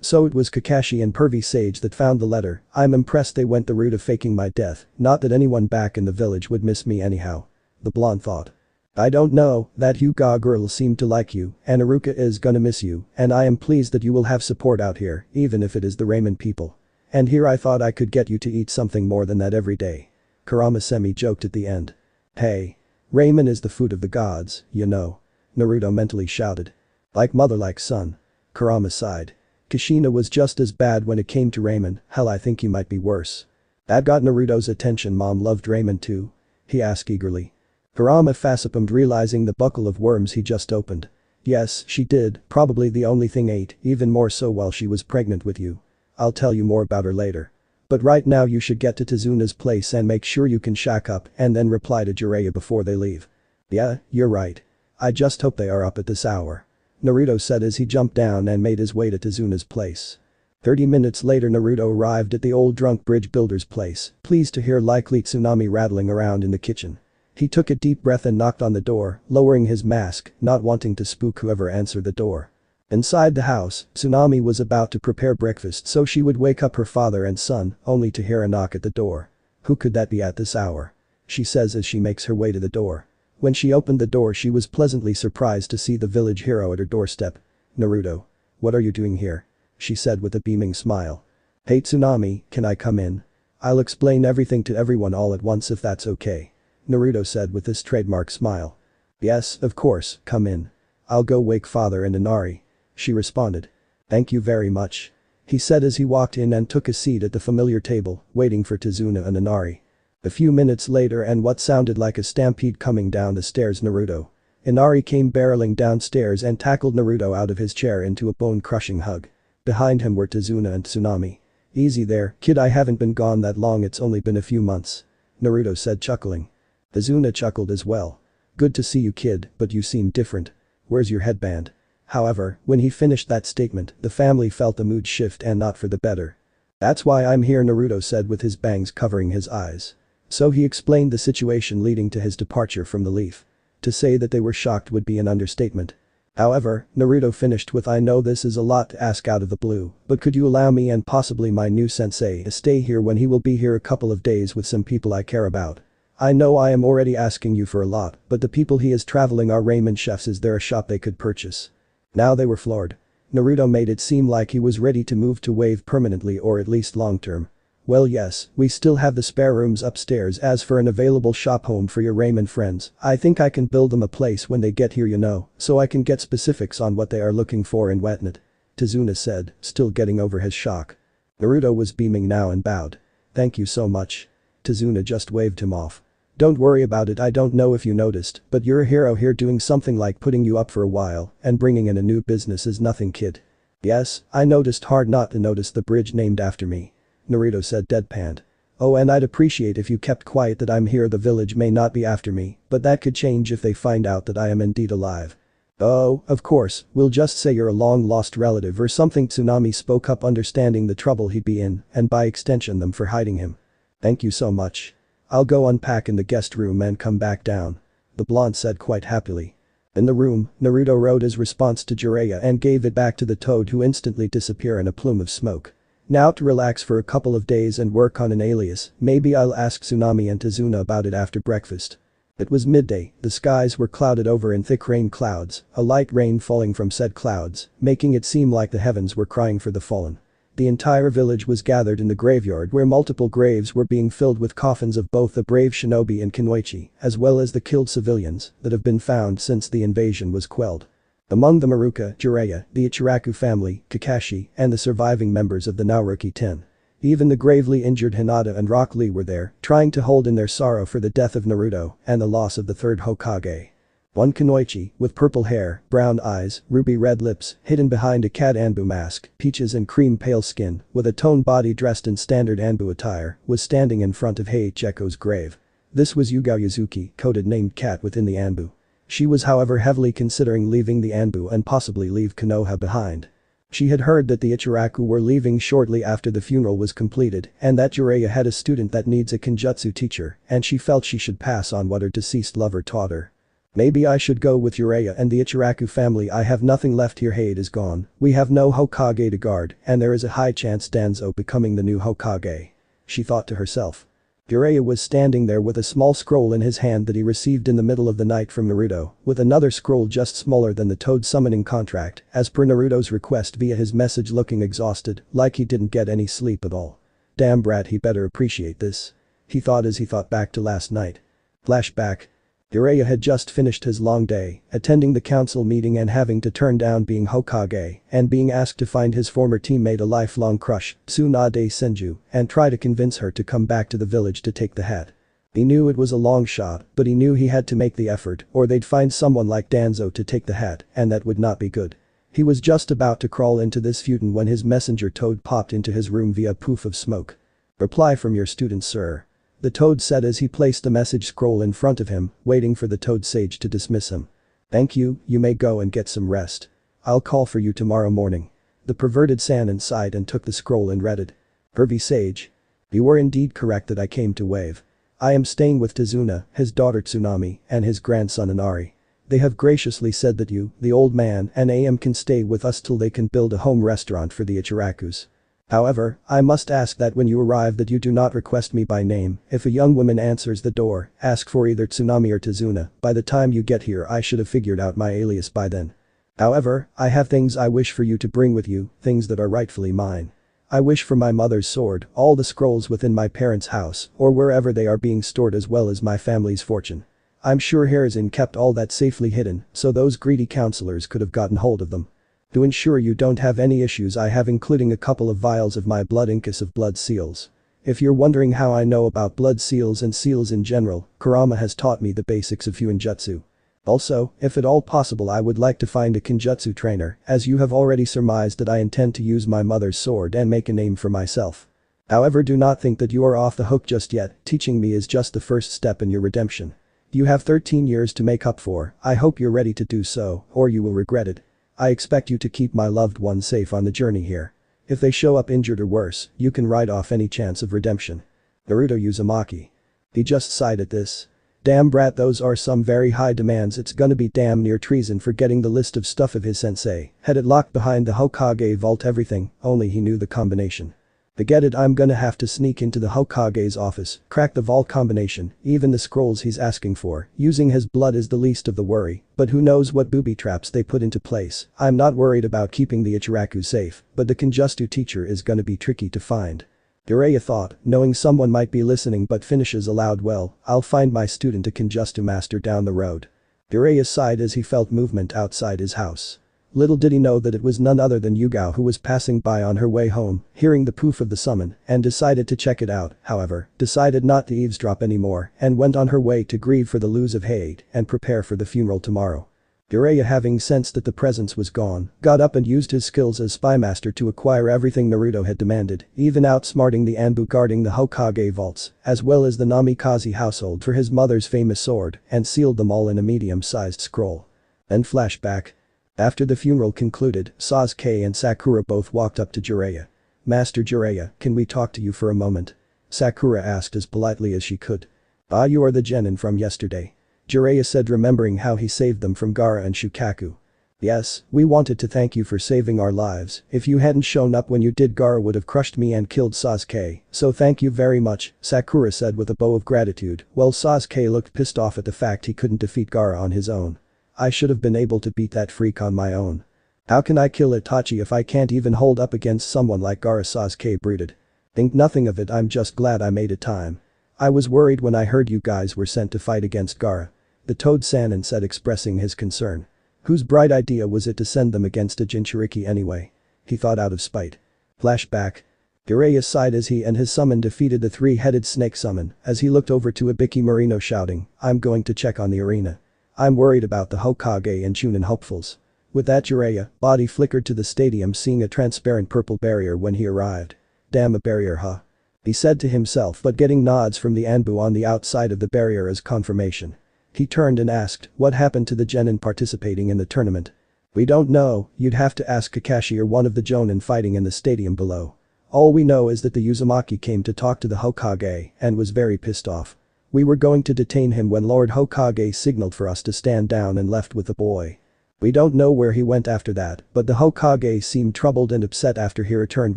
So it was Kakashi and Pervy Sage that found the letter. I'm impressed they went the route of faking my death, not that anyone back in the village would miss me anyhow. The blonde thought. I don't know, that Hyuga girl seemed to like you, and Iruka is gonna miss you, and I am pleased that you will have support out here, even if it is the Ramen people. And here I thought I could get you to eat something more than that every day. Kurama semi-joked at the end. Hey. Ramen is the food of the gods, you know. Naruto mentally shouted. Like mother like son. Kurama sighed. Kushina was just as bad when it came to ramen. Hell, I think you might be worse. That got Naruto's attention. Mom loved ramen too? He asked eagerly. Kurama facepalmed, realizing the buckle of worms he just opened. Yes, she did, probably the only thing ate, even more so while she was pregnant with you. I'll tell you more about her later. But right now you should get to Tizuna's place and make sure you can shack up and then reply to Jiraiya before they leave. Yeah, you're right. I just hope they are up at this hour. Naruto said as he jumped down and made his way to Tizuna's place. 30 minutes later Naruto arrived at the old drunk bridge builder's place, pleased to hear likely Tsunami rattling around in the kitchen. He took a deep breath and knocked on the door, lowering his mask, not wanting to spook whoever answered the door. Inside the house, Tsunami was about to prepare breakfast so she would wake up her father and son, only to hear a knock at the door. Who could that be at this hour? She says as she makes her way to the door. When she opened the door she was pleasantly surprised to see the village hero at her doorstep. Naruto. What are you doing here? She said with a beaming smile. Hey Tsunami, can I come in? I'll explain everything to everyone all at once if that's okay. Naruto said with his trademark smile. Yes, of course, come in. I'll go wake father and Inari. She responded. Thank you very much. He said as he walked in and took a seat at the familiar table, waiting for Tizuna and Inari. A few minutes later and what sounded like a stampede coming down the stairs. Naruto. Inari came barreling downstairs and tackled Naruto out of his chair into a bone-crushing hug. Behind him were Tazuna and Tsunami. "Easy there, kid, I haven't been gone that long, it's only been a few months," Naruto said, chuckling. Tazuna chuckled as well. "Good to see you, kid, but you seem different. Where's your headband?" However, when he finished that statement, the family felt the mood shift, and not for the better. "That's why I'm here," Naruto said with his bangs covering his eyes. So he explained the situation leading to his departure from the Leaf. To say that they were shocked would be an understatement. However, Naruto finished with, "I know this is a lot to ask out of the blue, but could you allow me and possibly my new sensei to stay here when he will be here a couple of days with some people I care about? I know I am already asking you for a lot, but the people he is traveling are ramen chefs. Is there a shop they could purchase?" Now they were floored. Naruto made it seem like he was ready to move to Wave permanently, or at least long-term. "Well, yes, we still have the spare rooms upstairs. As for an available shop home for your ramen friends, I think I can build them a place when they get here, you know, so I can get specifics on what they are looking for and whatnot," Tazuna said, still getting over his shock. Naruto was beaming now and bowed. "Thank you so much." Tazuna just waved him off. "Don't worry about it. I don't know if you noticed, but you're a hero here. Doing something like putting you up for a while and bringing in a new business is nothing, kid." "Yes, I noticed. Hard not to notice the bridge named after me," Naruto said deadpanned. "Oh, and I'd appreciate if you kept quiet that I'm here. The village may not be after me, but that could change if they find out that I am indeed alive." "Oh, of course, we'll just say you're a long-lost relative or something," Tsunami spoke up, understanding the trouble he'd be in, and by extension them for hiding him. "Thank you so much. I'll go unpack in the guest room and come back down," the blonde said quite happily. In the room, Naruto wrote his response to Jiraiya and gave it back to the toad, who instantly disappeared in a plume of smoke. "Now to relax for a couple of days and work on an alias. Maybe I'll ask Tsunami and Tazuna about it after breakfast." It was midday, the skies were clouded over in thick rain clouds, a light rain falling from said clouds, making it seem like the heavens were crying for the fallen. The entire village was gathered in the graveyard, where multiple graves were being filled with coffins of both the brave shinobi and Kunoichi, as well as the killed civilians that have been found since the invasion was quelled. Among them Iruka, Jiraiya, the Ichiraku family, Kakashi, and the surviving members of the Naruto 10. Even the gravely injured Hinata and Rock Lee were there, trying to hold in their sorrow for the death of Naruto and the loss of the third Hokage. One Kunoichi, with purple hair, brown eyes, ruby red lips, hidden behind a cat Anbu mask, peaches and cream pale skin, with a toned body dressed in standard Anbu attire, was standing in front of Heiichiko's grave. This was Yugao Yuzuki, coded named Cat within the Anbu. She was however heavily considering leaving the Anbu and possibly leave Konoha behind. She had heard that the Ichiraku were leaving shortly after the funeral was completed, and that Jiraiya had a student that needs a Kenjutsu teacher, and she felt she should pass on what her deceased lover taught her. "Maybe I should go with Jiraiya and the Ichiraku family. I have nothing left here. Hade is gone, we have no Hokage to guard, and there is a high chance Danzo becoming the new Hokage," she thought to herself. Jiraiya was standing there with a small scroll in his hand that he received in the middle of the night from Naruto, with another scroll just smaller than the toad summoning contract, as per Naruto's request via his message, looking exhausted, like he didn't get any sleep at all. Damn brat, he better appreciate this, he thought as he thought back to last night. Flashback. Jiraiya had just finished his long day, attending the council meeting and having to turn down being Hokage and being asked to find his former teammate a lifelong crush, Tsunade Senju, and try to convince her to come back to the village to take the hat. He knew it was a long shot, but he knew he had to make the effort or they'd find someone like Danzo to take the hat, and that would not be good. He was just about to crawl into this futon when his messenger toad popped into his room via a poof of smoke. "Reply from your student, sir," the toad said as he placed the message scroll in front of him, waiting for the toad sage to dismiss him. "Thank you, you may go and get some rest. I'll call for you tomorrow morning." The perverted Sannin sighed and took the scroll and read it. "Pervy sage. You were indeed correct that I came to Wave. I am staying with Tazuna, his daughter Tsunami, and his grandson Inari. They have graciously said that you, the old man, and AM can stay with us till they can build a home restaurant for the Ichirakus. However, I must ask that when you arrive that you do not request me by name. If a young woman answers the door, ask for either Tsunami or Tazuna. By the time you get here I should have figured out my alias by then. However, I have things I wish for you to bring with you, things that are rightfully mine. I wish for my mother's sword, all the scrolls within my parents' house, or wherever they are being stored, as well as my family's fortune. I'm sure Hiruzen kept all that safely hidden, so those greedy counselors could have gotten hold of them. To ensure you don't have any issues I have including a couple of vials of my blood incus of blood seals. If you're wondering how I know about blood seals and seals in general, Kurama has taught me the basics of Fuinjutsu. Also, if at all possible I would like to find a Kenjutsu trainer, as you have already surmised that I intend to use my mother's sword and make a name for myself. However, do not think that you are off the hook just yet, teaching me is just the first step in your redemption. You have 13 years to make up for, I hope you're ready to do so, or you will regret it. I expect you to keep my loved one safe on the journey here. If they show up injured or worse, you can write off any chance of redemption. Naruto Uzumaki. He just sighed at this. Damn brat, those are some very high demands. It's gonna be damn near treason for getting the list of stuff of his sensei had it locked behind the Hokage vault, everything, only he knew the combination. To get it, I'm gonna have to sneak into the Hokage's office, crack the vault combination, even the scrolls he's asking for, using his blood is the least of the worry, but who knows what booby traps they put into place. I'm not worried about keeping the Ichiraku safe, but the Kenjutsu teacher is gonna be tricky to find. Jiraiya thought, knowing someone might be listening, but finishes aloud, well, I'll find my student a Kenjutsu master down the road. Jiraiya sighed as he felt movement outside his house. Little did he know that it was none other than Yugao who was passing by on her way home, hearing the poof of the summon, and decided to check it out, however, decided not to eavesdrop anymore, and went on her way to grieve for the loss of Hade and prepare for the funeral tomorrow. Jiraiya, having sensed that the presence was gone, got up and used his skills as spymaster to acquire everything Naruto had demanded, even outsmarting the Anbu guarding the Hokage vaults, as well as the Namikaze household for his mother's famous sword, and sealed them all in a medium-sized scroll. Then flashback. After the funeral concluded, Sasuke and Sakura both walked up to Jiraiya. "Master Jiraiya, can we talk to you for a moment?" Sakura asked as politely as she could. "Ah, you are the genin from yesterday," Jiraiya said, remembering how he saved them from Gaara and Shukaku. "Yes, we wanted to thank you for saving our lives. If you hadn't shown up when you did, Gaara would have crushed me and killed Sasuke, so thank you very much," Sakura said with a bow of gratitude, while Sasuke looked pissed off at the fact he couldn't defeat Gaara on his own. "I should have been able to beat that freak on my own. How can I kill Itachi if I can't even hold up against someone like Gaara?" Sasuke brooded. "Think nothing of it, I'm just glad I made it time. I was worried when I heard you guys were sent to fight against Gaara," the toad Sannin said, expressing his concern. Whose bright idea was it to send them against a Jinchuriki anyway? He thought out of spite. Flashback. Jiraiya sighed as he and his summon defeated the three-headed snake summon as he looked over to Ibiki Marino shouting, "I'm going to check on the arena. I'm worried about the Hokage and Chunin hopefuls." With that, Jiraiya body flickered to the stadium, seeing a transparent purple barrier when he arrived. "Damn, a barrier, huh?" he said to himself, but getting nods from the Anbu on the outside of the barrier as confirmation. He turned and asked, "What happened to the genin participating in the tournament?" "We don't know, you'd have to ask Kakashi or one of the jonin fighting in the stadium below. All we know is that the Uzumaki came to talk to the Hokage and was very pissed off. We were going to detain him when Lord Hokage signaled for us to stand down and left with the boy. We don't know where he went after that, but the Hokage seemed troubled and upset after he returned,"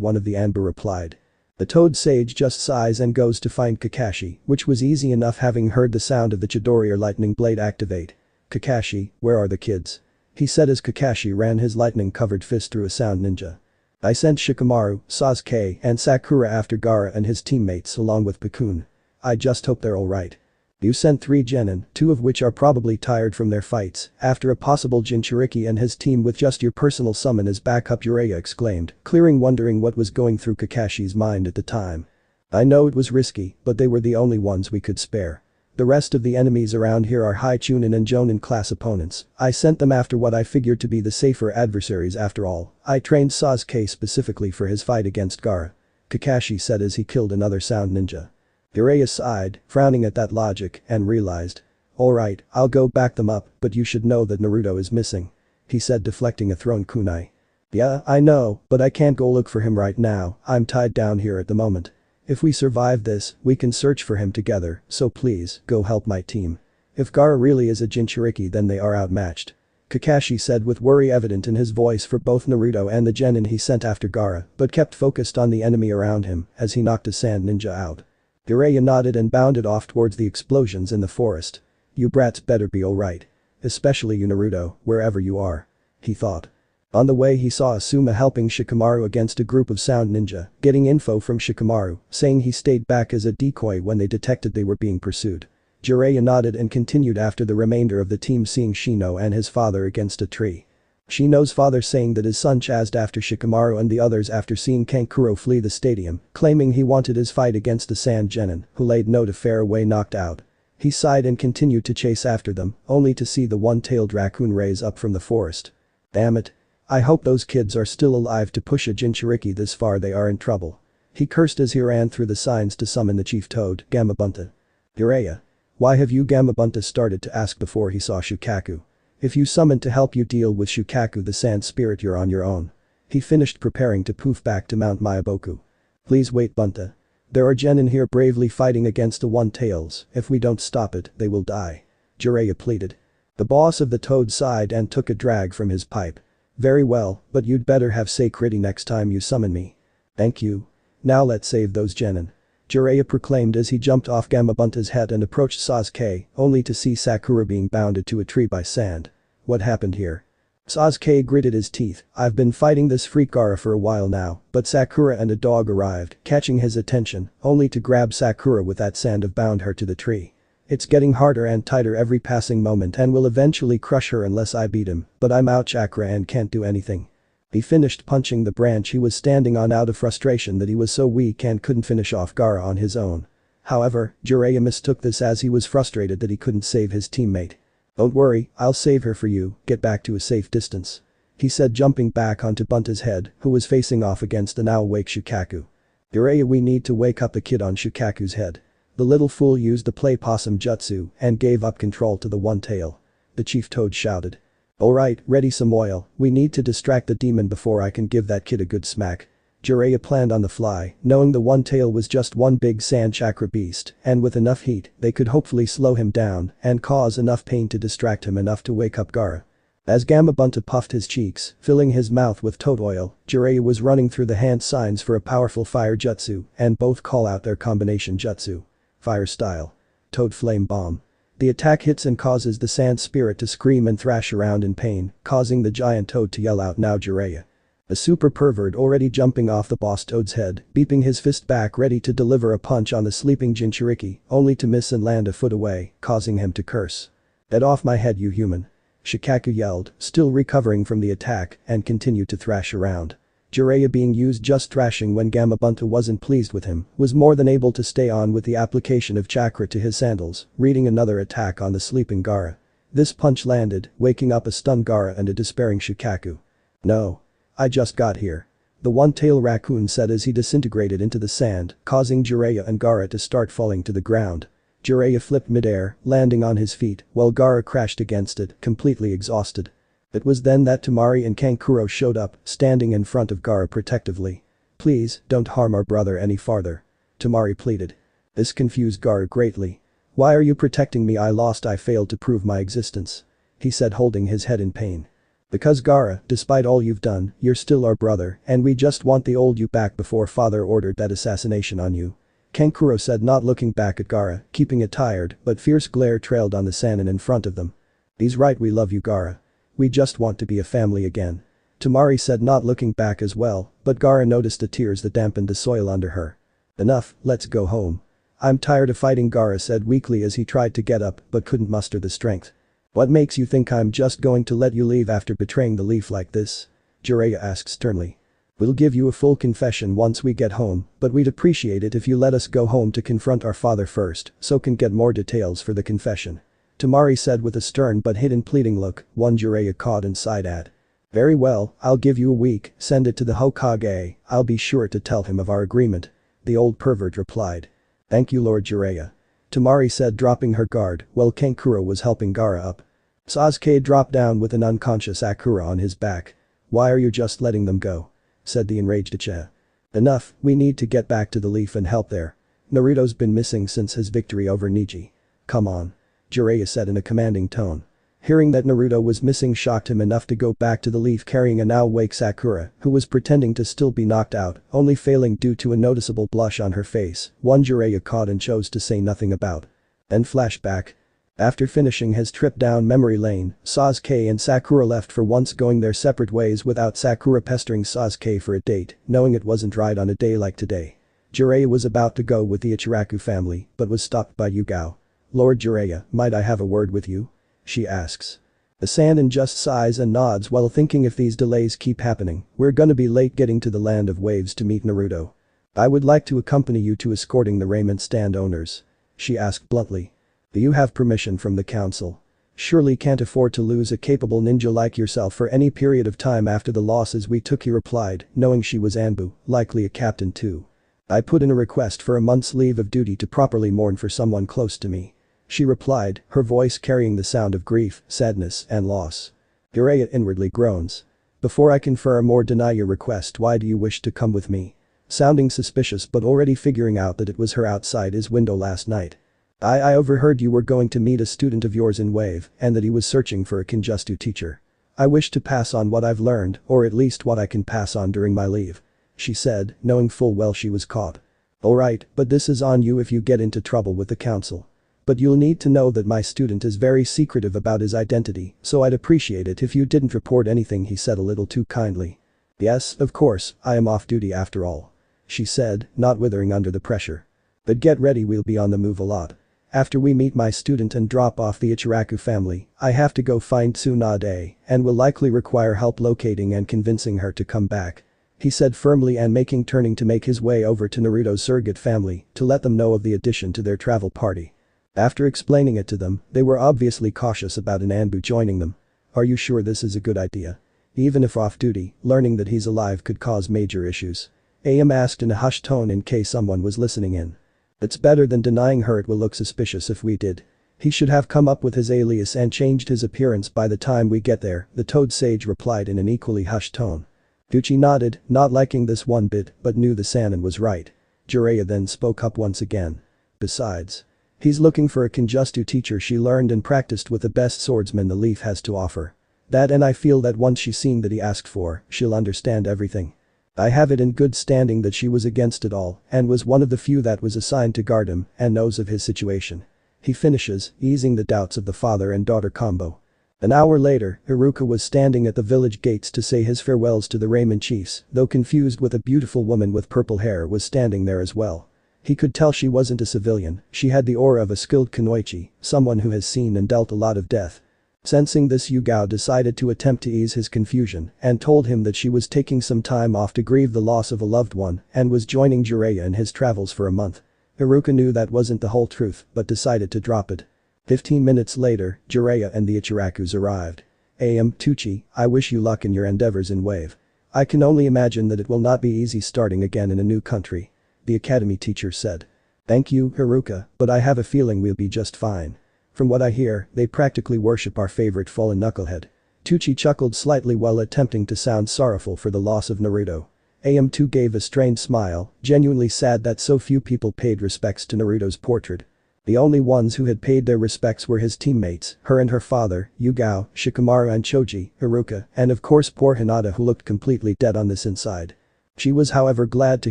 one of the Anbu replied. The toad sage just sighs and goes to find Kakashi, which was easy enough having heard the sound of the Chidori or lightning blade activate. "Kakashi, where are the kids?" he said as Kakashi ran his lightning-covered fist through a sound ninja. "I sent Shikamaru, Sasuke, and Sakura after Gaara and his teammates along with Pikun. I just hope they're alright." "You sent 3 genin, 2 of which are probably tired from their fights, after a possible Jinchuriki and his team with just your personal summon as backup," Jiraiya exclaimed, clearing wondering what was going through Kakashi's mind at the time. "I know it was risky, but they were the only ones we could spare. The rest of the enemies around here are high Chunin and Jonin class opponents. I sent them after what I figured to be the safer adversaries after all. I trained Sasuke specifically for his fight against Gaara," Kakashi said as he killed another sound ninja. Jiraiya sighed, frowning at that logic, and realized. "Alright, I'll go back them up, but you should know that Naruto is missing," he said, deflecting a thrown kunai. "Yeah, I know, but I can't go look for him right now, I'm tied down here at the moment. If we survive this, we can search for him together, so please, go help my team. If Gaara really is a Jinchuriki, then they are outmatched," Kakashi said with worry evident in his voice for both Naruto and the genin he sent after Gaara, but kept focused on the enemy around him as he knocked a sand ninja out. Jiraiya nodded and bounded off towards the explosions in the forest. "You brats better be alright. Especially you, Naruto, wherever you are," he thought. On the way, he saw Asuma helping Shikamaru against a group of sound ninja, getting info from Shikamaru, saying he stayed back as a decoy when they detected they were being pursued. Jiraiya nodded and continued after the remainder of the team, seeing Shino and his father against a tree. She knows father saying that his son chased after Shikamaru and the others after seeing Kankuro flee the stadium, claiming he wanted his fight against the Sand Genin, who laid no to fare away knocked out. He sighed and continued to chase after them, only to see the one-tailed raccoon raise up from the forest. Damn it. I hope those kids are still alive to push a Jinchuriki this far, they are in trouble. He cursed as he ran through the signs to summon the chief toad, Gamabunta. Jiraiya. Why have you Gamabunta started to ask before he saw Shukaku. If you summoned to help you deal with Shukaku the sand spirit, you're on your own. He finished preparing to poof back to Mount Miyaboku. Please wait, Bunta. There are genin here bravely fighting against the one-tails, if we don't stop it, they will die. Jiraiya pleaded. The boss of the toad sighed and took a drag from his pipe. Very well, but you'd better have sacrity next time you summon me. Thank you. Now let's save those genin. Jiraiya proclaimed as he jumped off Gamabunta's head and approached Sasuke, only to see Sakura being bounded to a tree by sand. What happened here? Sasuke gritted his teeth. I've been fighting this freak Gaara for a while now, but Sakura and a dog arrived, catching his attention, only to grab Sakura with that sand and bound her to the tree. It's getting harder and tighter every passing moment and will eventually crush her unless I beat him, but I'm out chakra and can't do anything. He finished punching the branch he was standing on out of frustration that he was so weak and couldn't finish off Gaara on his own. However, Jiraiya mistook this as he was frustrated that he couldn't save his teammate. Don't worry, I'll save her for you, get back to a safe distance. He said, jumping back onto Bunta's head, who was facing off against the now awake Shukaku. Jiraiya, we need to wake up the kid on Shukaku's head. The little fool used the play possum jutsu and gave up control to the one tail. The chief toad shouted. Alright, ready some oil, we need to distract the demon before I can give that kid a good smack. Jiraiya planned on the fly, knowing the one tail was just one big sand chakra beast, and with enough heat, they could hopefully slow him down and cause enough pain to distract him enough to wake up Gaara. As Gamabunta puffed his cheeks, filling his mouth with toad oil, Jiraiya was running through the hand signs for a powerful fire jutsu and both call out their combination jutsu. Fire style. Toad flame bomb. The attack hits and causes the sand spirit to scream and thrash around in pain, causing the giant toad to yell out, now Jiraiya. A super pervert already jumping off the boss toad's head, beeping his fist back ready to deliver a punch on the sleeping Jinchuriki, only to miss and land a foot away, causing him to curse. Get off my head, you human. Shukaku yelled, still recovering from the attack, and continued to thrash around. Jiraiya, being used just thrashing when Gamabunta wasn't pleased with him, was more than able to stay on with the application of chakra to his sandals, reading another attack on the sleeping Gaara. This punch landed, waking up a stunned Gaara and a despairing Shukaku. No. I just got here. The one-tailed raccoon said as he disintegrated into the sand, causing Jiraiya and Gaara to start falling to the ground. Jiraiya flipped midair, landing on his feet, while Gaara crashed against it, completely exhausted. It was then that Temari and Kankuro showed up, standing in front of Gaara protectively. Please, don't harm our brother any farther. Temari pleaded. This confused Gaara greatly. Why are you protecting me? I failed to prove my existence. He said, holding his head in pain. Because Gaara, despite all you've done, you're still our brother and we just want the old you back before father ordered that assassination on you. Kankuro said, not looking back at Gaara, keeping a tired but fierce glare trailed on the Sannin in front of them. He's right, we love you, Gaara. We just want to be a family again. Temari said, not looking back as well, but Gaara noticed the tears that dampened the soil under her. Enough, let's go home. I'm tired of fighting, Gaara said weakly as he tried to get up but couldn't muster the strength. What makes you think I'm just going to let you leave after betraying the leaf like this? Jiraiya asked sternly. We'll give you a full confession once we get home, but we'd appreciate it if you let us go home to confront our father first, so can get more details for the confession. Temari said with a stern but hidden pleading look, one Jiraiya caught and sighed at. Very well, I'll give you a week, send it to the Hokage, I'll be sure to tell him of our agreement. The old pervert replied. Thank you, Lord Jiraiya. Temari said, dropping her guard, while Kankuro was helping Gaara up. Sasuke dropped down with an unconscious Sakura on his back. Why are you just letting them go? Said the enraged Uchiha. Enough, we need to get back to the leaf and help there. Naruto's been missing since his victory over Neji. Come on. Jiraiya said in a commanding tone. Hearing that Naruto was missing shocked him enough to go back to the leaf carrying a now awake Sakura, who was pretending to still be knocked out, only failing due to a noticeable blush on her face, one Jiraiya caught and chose to say nothing about. Then flashback. After finishing his trip down memory lane, Sasuke and Sakura left for once, going their separate ways without Sakura pestering Sasuke for a date, knowing it wasn't right on a day like today. Jiraiya was about to go with the Ichiraku family, but was stopped by Yugao. Lord Jiraiya, might I have a word with you? She asks. Sannin just sighs and nods while thinking if these delays keep happening, we're gonna be late getting to the land of waves to meet Naruto. I would like to accompany you to escorting the raiment stand owners. She asked bluntly. Do you have permission from the council? Surely can't afford to lose a capable ninja like yourself for any period of time after the losses we took, he replied, knowing she was Anbu, likely a captain too. I put in a request for a month's leave of duty to properly mourn for someone close to me. She replied, her voice carrying the sound of grief, sadness, and loss. Jiraiya inwardly groans. Before I confirm or deny your request, why do you wish to come with me? Sounding suspicious but already figuring out that it was her outside his window last night. I overheard you were going to meet a student of yours in Wave and that he was searching for a Kinjutsu teacher. I wish to pass on what I've learned, or at least what I can pass on during my leave. She said, knowing full well she was caught. Alright, but this is on you if you get into trouble with the council. But you'll need to know that my student is very secretive about his identity, so I'd appreciate it if you didn't report anything, he said a little too kindly. Yes, of course, I am off duty after all. She said, not withering under the pressure. But get ready, we'll be on the move a lot. After we meet my student and drop off the Ichiraku family, I have to go find Tsunade and will likely require help locating and convincing her to come back. He said firmly and turning to make his way over to Naruto's surrogate family to let them know of the addition to their travel party. After explaining it to them, they were obviously cautious about an Anbu joining them. Are you sure this is a good idea? Even if off duty, learning that he's alive could cause major issues. AM asked in a hushed tone in case someone was listening in. It's better than denying her, it will look suspicious if we did. He should have come up with his alias and changed his appearance by the time we get there, the Toad Sage replied in an equally hushed tone. Gucci nodded, not liking this one bit, but knew the Sannin was right. Jiraiya then spoke up once again. Besides. He's looking for a Kinjutsu teacher she learned and practiced with the best swordsman the Leaf has to offer. That, and I feel that once she's seen that he asked for, she'll understand everything. I have it in good standing that she was against it all and was one of the few that was assigned to guard him and knows of his situation. He finishes, easing the doubts of the father and daughter combo. An hour later, Iruka was standing at the village gates to say his farewells to the Raymond chiefs, though confused with a beautiful woman with purple hair was standing there as well. He could tell she wasn't a civilian, she had the aura of a skilled kunoichi, someone who has seen and dealt a lot of death. Sensing this, Yugao decided to attempt to ease his confusion and told him that she was taking some time off to grieve the loss of a loved one and was joining Jiraiya in his travels for a month. Iruka knew that wasn't the whole truth but decided to drop it. 15 minutes later, Jiraiya and the Ichirakus arrived. Tucci, I wish you luck in your endeavors in Wave. I can only imagine that it will not be easy starting again in a new country. The academy teacher said. Thank you, Iruka, but I have a feeling we'll be just fine. From what I hear, they practically worship our favorite fallen knucklehead. Tucci chuckled slightly while attempting to sound sorrowful for the loss of Naruto. AM2 gave a strained smile, genuinely sad that so few people paid respects to Naruto's portrait. The only ones who had paid their respects were his teammates, her and her father, Yugao, Shikamaru and Choji, Iruka, and of course poor Hinata, who looked completely dead on this inside. She was however glad to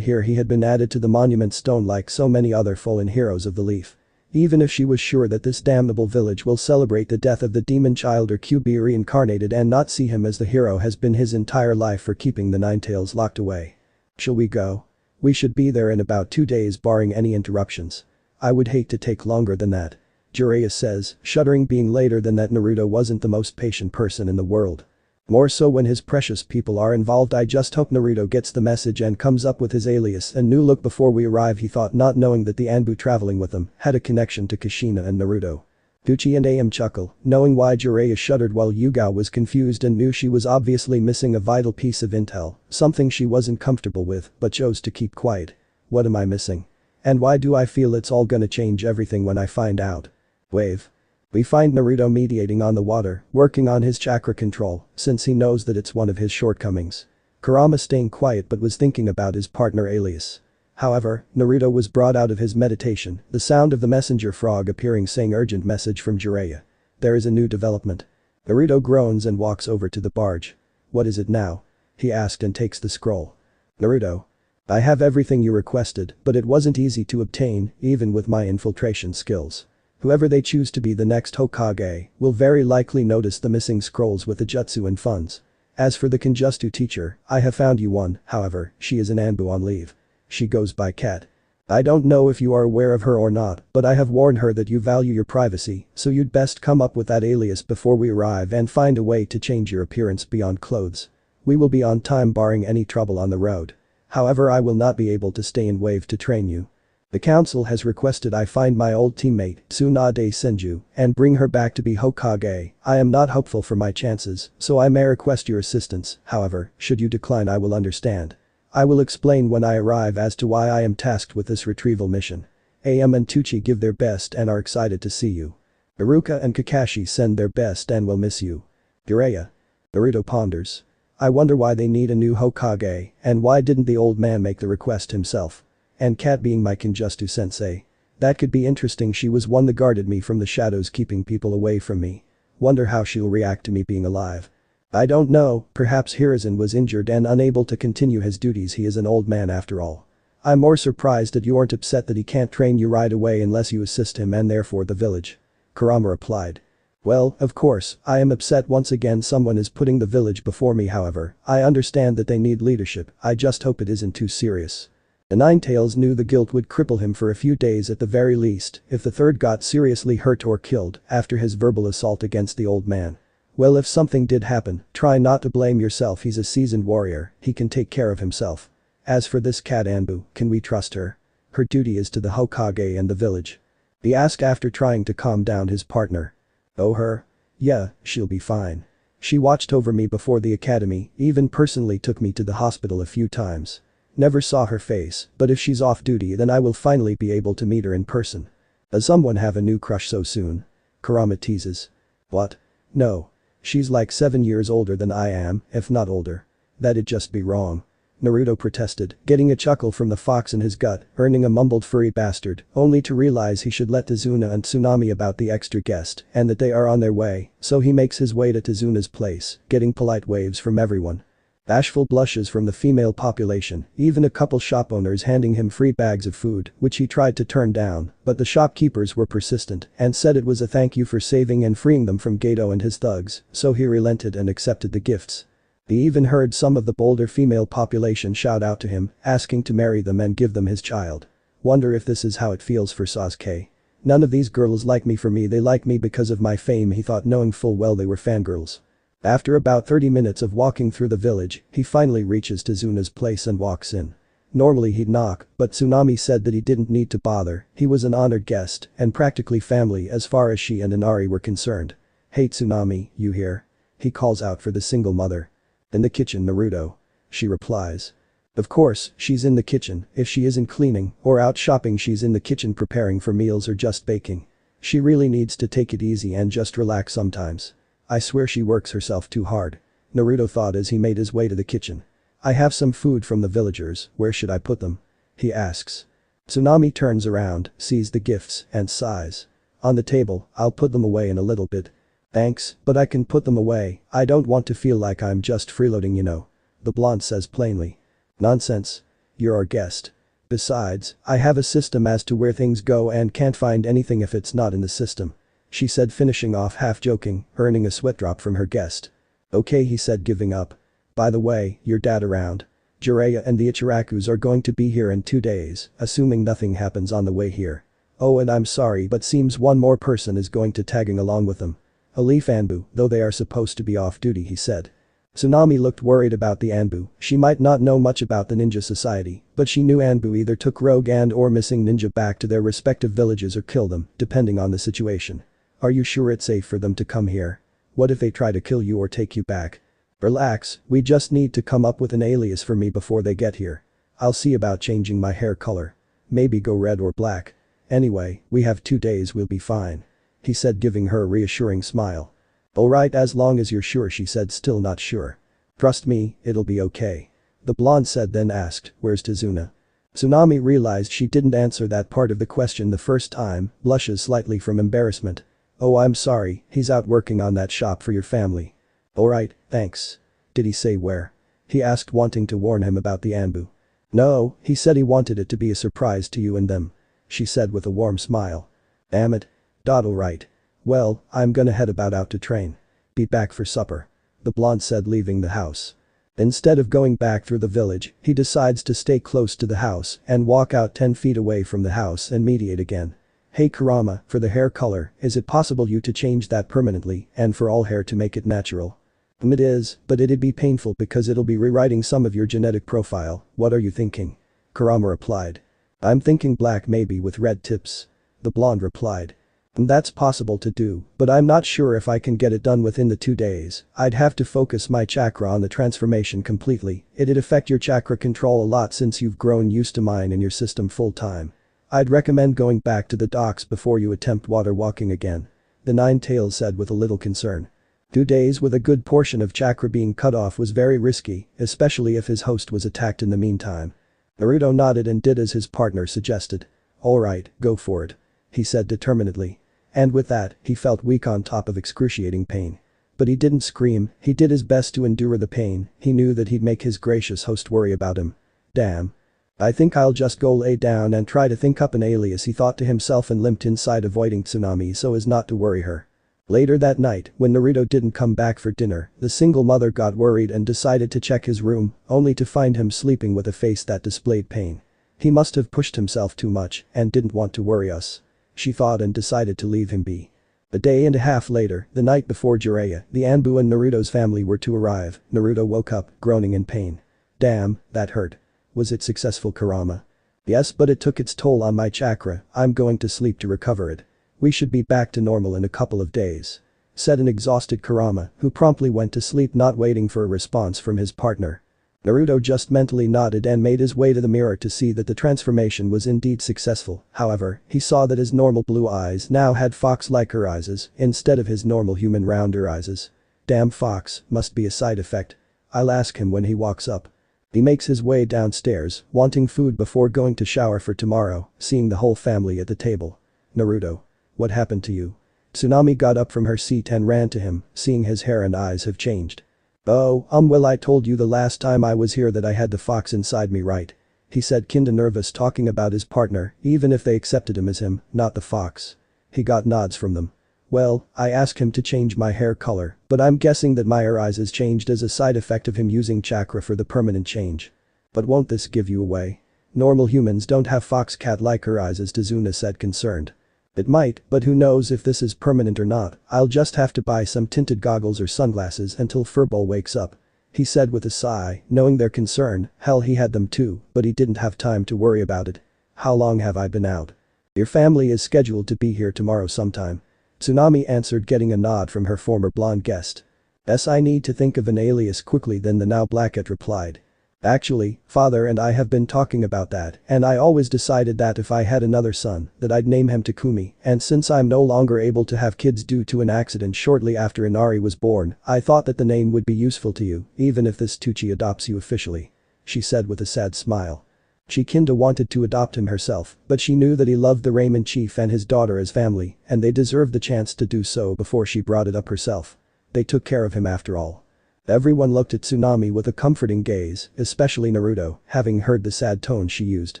hear he had been added to the monument stone like so many other fallen heroes of the Leaf. Even if she was sure that this damnable village will celebrate the death of the demon child or QB reincarnated and not see him as the hero has been his entire life for keeping the Ninetales locked away. Shall we go? We should be there in about 2 days barring any interruptions. I would hate to take longer than that. Jiraiya says, shuddering, being later than that. Naruto wasn't the most patient person in the world. More so when his precious people are involved. I just hope Naruto gets the message and comes up with his alias and new look before we arrive, he thought, not knowing that the Anbu traveling with him had a connection to Kushina and Naruto. Gucci and AM chuckle, knowing why Jiraiya shuddered while Yugao was confused and knew she was obviously missing a vital piece of intel, something she wasn't comfortable with but chose to keep quiet. What am I missing? And why do I feel it's all gonna change everything when I find out? Wave. We find Naruto mediating on the water, working on his chakra control, since he knows that it's one of his shortcomings. Kurama staying quiet but was thinking about his partner alias. However, Naruto was brought out of his meditation, the sound of the messenger frog appearing saying urgent message from Jiraiya. There is a new development. Naruto groans and walks over to the barge. What is it now? He asked and takes the scroll. Naruto. I have everything you requested, but it wasn't easy to obtain, even with my infiltration skills. Whoever they choose to be the next Hokage will very likely notice the missing scrolls with the jutsu and funds. As for the Kinjutsu teacher, I have found you one, however, she is an Anbu on leave. She goes by Cat. I don't know if you are aware of her or not, but I have warned her that you value your privacy, so you'd best come up with that alias before we arrive and find a way to change your appearance beyond clothes. We will be on time barring any trouble on the road. However, I will not be able to stay in Wave to train you. The council has requested I find my old teammate, Tsunade Senju, and bring her back to be Hokage. I am not hopeful for my chances, so I may request your assistance, however, should you decline I will understand. I will explain when I arrive as to why I am tasked with this retrieval mission. AM and Tucci give their best and are excited to see you. Iruka and Kakashi send their best and will miss you. Jiraiya. Naruto ponders. I wonder why they need a new Hokage, and why didn't the old man make the request himself? And Kat being my Kinjustu sensei. That could be interesting, she was one that guarded me from the shadows, keeping people away from me. Wonder how she'll react to me being alive. I don't know, perhaps Hiruzen was injured and unable to continue his duties, he is an old man after all. I'm more surprised that you aren't upset that he can't train you right away unless you assist him and therefore the village. Kurama replied. Well, of course, I am upset once again someone is putting the village before me, however, I understand that they need leadership, I just hope it isn't too serious. The Ninetales knew the guilt would cripple him for a few days at the very least if the third got seriously hurt or killed after his verbal assault against the old man. Well, if something did happen, try not to blame yourself, he's a seasoned warrior, he can take care of himself. As for this cat Anbu, can we trust her? Her duty is to the Hokage and the village. He asked after trying to calm down his partner. Oh, her? Yeah, she'll be fine. She watched over me before the academy, even personally took me to the hospital a few times. Never saw her face, but if she's off duty then I will finally be able to meet her in person. Does someone have a new crush so soon? Kurama teases. What? No. She's like 7 years older than I am, if not older. That'd just be wrong. Naruto protested, getting a chuckle from the fox in his gut, earning a mumbled furry bastard, only to realize he should let Tazuna and Tsunami about the extra guest and that they are on their way, so he makes his way to Tazuna's place, getting polite waves from everyone. Bashful blushes from the female population, even a couple shop owners handing him free bags of food, which he tried to turn down, but the shopkeepers were persistent and said it was a thank you for saving and freeing them from Gato and his thugs, so he relented and accepted the gifts. He even heard some of the bolder female population shout out to him, asking to marry them and give them his child. Wonder if this is how it feels for Sasuke. None of these girls like me for me, they like me because of my fame, he thought, knowing full well they were fangirls. After about 30 minutes of walking through the village, he finally reaches Tazuna's place and walks in. Normally he'd knock, but Tsunami said that he didn't need to bother, he was an honored guest and practically family as far as she and Inari were concerned. Hey Tsunami, you here? He calls out for the single mother. In the kitchen, Naruto. She replies. Of course, she's in the kitchen, if she isn't cleaning or out shopping she's in the kitchen preparing for meals or just baking. She really needs to take it easy and just relax sometimes. I swear she works herself too hard. Naruto thought as he made his way to the kitchen. I have some food from the villagers, where should I put them? He asks. Tsunami turns around, sees the gifts, and sighs. On the table, I'll put them away in a little bit. Thanks, but I can put them away, I don't want to feel like I'm just freeloading, you know. The blonde says plainly. Nonsense. You're our guest. Besides, I have a system as to where things go and can't find anything if it's not in the system. She said, finishing off half joking, earning a sweat drop from her guest. Okay, he said, giving up. By the way, your dad around? Jiraiya and the Ichirakus are going to be here in 2 days, assuming nothing happens on the way here. Oh, and I'm sorry but seems one more person is going to tagging along with them. Alif Anbu, though they are supposed to be off duty, he said. Tsunami looked worried about the Anbu, she might not know much about the ninja society, but she knew Anbu either took rogue and or missing ninja back to their respective villages or killed them, depending on the situation. Are you sure it's safe for them to come here? What if they try to kill you or take you back? Relax, we just need to come up with an alias for me before they get here. I'll see about changing my hair color. Maybe go red or black. Anyway, we have 2 days, we'll be fine. He said, giving her a reassuring smile. Alright, as long as you're sure, she said, still not sure. Trust me, it'll be okay. The blonde said, then asked, where's Tazuna? Tsunami realized she didn't answer that part of the question the first time, blushes slightly from embarrassment. Oh, I'm sorry, he's out working on that shop for your family. Alright, thanks. Did he say where? He asked, wanting to warn him about the Anbu. No, he said he wanted it to be a surprise to you and them. She said with a warm smile. Damn it. Alright. Well, I'm gonna head about out to train. Be back for supper. The blonde said, leaving the house. Instead of going back through the village, he decides to stay close to the house and walk out 10 feet away from the house and mediate again. Hey Kurama, for the hair color, is it possible you to change that permanently and for all hair to make it natural? It is, but it'd be painful because it'll be rewriting some of your genetic profile. What are you thinking? Kurama replied. I'm thinking black maybe with red tips. The blonde replied. That's possible to do, but I'm not sure if I can get it done within the 2 days. I'd have to focus my chakra on the transformation completely. It'd affect your chakra control a lot since you've grown used to mine in your system full time. I'd recommend going back to the docks before you attempt water walking again. The Nine-Tails said with a little concern. 2 days with a good portion of chakra being cut off was very risky, especially if his host was attacked in the meantime. Naruto nodded and did as his partner suggested. Alright, go for it. He said determinedly. And with that, he felt weak on top of excruciating pain. But he didn't scream, he did his best to endure the pain, he knew that he'd make his gracious host worry about him. Damn. I think I'll just go lay down and try to think up an alias, he thought to himself and limped inside avoiding Tsunami so as not to worry her. Later that night, when Naruto didn't come back for dinner, the single mother got worried and decided to check his room, only to find him sleeping with a face that displayed pain. He must have pushed himself too much and didn't want to worry us. She thought and decided to leave him be. A day and a half later, the night before Jiraiya, the Anbu and Naruto's family were to arrive. Naruto woke up, groaning in pain. Damn, that hurt. Was it successful, Kurama? Yes, but it took its toll on my chakra. I'm going to sleep to recover it. We should be back to normal in a couple of days. Said an exhausted Kurama, who promptly went to sleep not waiting for a response from his partner. Naruto just mentally nodded and made his way to the mirror to see that the transformation was indeed successful. However, he saw that his normal blue eyes now had fox-like eyes instead of his normal human rounder eyes. Damn, fox, must be a side effect. I'll ask him when he walks up. He makes his way downstairs, wanting food before going to shower for tomorrow, seeing the whole family at the table. Naruto. What happened to you? Tsunami got up from her seat and ran to him, seeing his hair and eyes have changed. Oh, well, I told you the last time I was here that I had the fox inside me, right? He said, kinda nervous, talking about his partner, even if they accepted him as him, not the fox. He got nods from them. Well, I asked him to change my hair color, but I'm guessing that my eyes has changed as a side effect of him using chakra for the permanent change. But won't this give you away? Normal humans don't have fox cat-like eyes, as Tazuna said, concerned. It might, but who knows if this is permanent or not. I'll just have to buy some tinted goggles or sunglasses until Furball wakes up. He said with a sigh, knowing their concern. Hell, he had them too, but he didn't have time to worry about it. How long have I been out? Your family is scheduled to be here tomorrow sometime. Tsunami answered, getting a nod from her former blonde guest. Yes, I need to think of an alias quickly, then the now Blackette replied. Actually, father and I have been talking about that, and I always decided that if I had another son, that I'd name him Takumi, and since I'm no longer able to have kids due to an accident shortly after Inari was born, I thought that the name would be useful to you, even if this Tucci adopts you officially. She said with a sad smile. She kinda wanted to adopt him herself, but she knew that he loved the Ramen chief and his daughter as family, and they deserved the chance to do so before she brought it up herself. They took care of him after all. Everyone looked at Tsunami with a comforting gaze, especially Naruto, having heard the sad tone she used.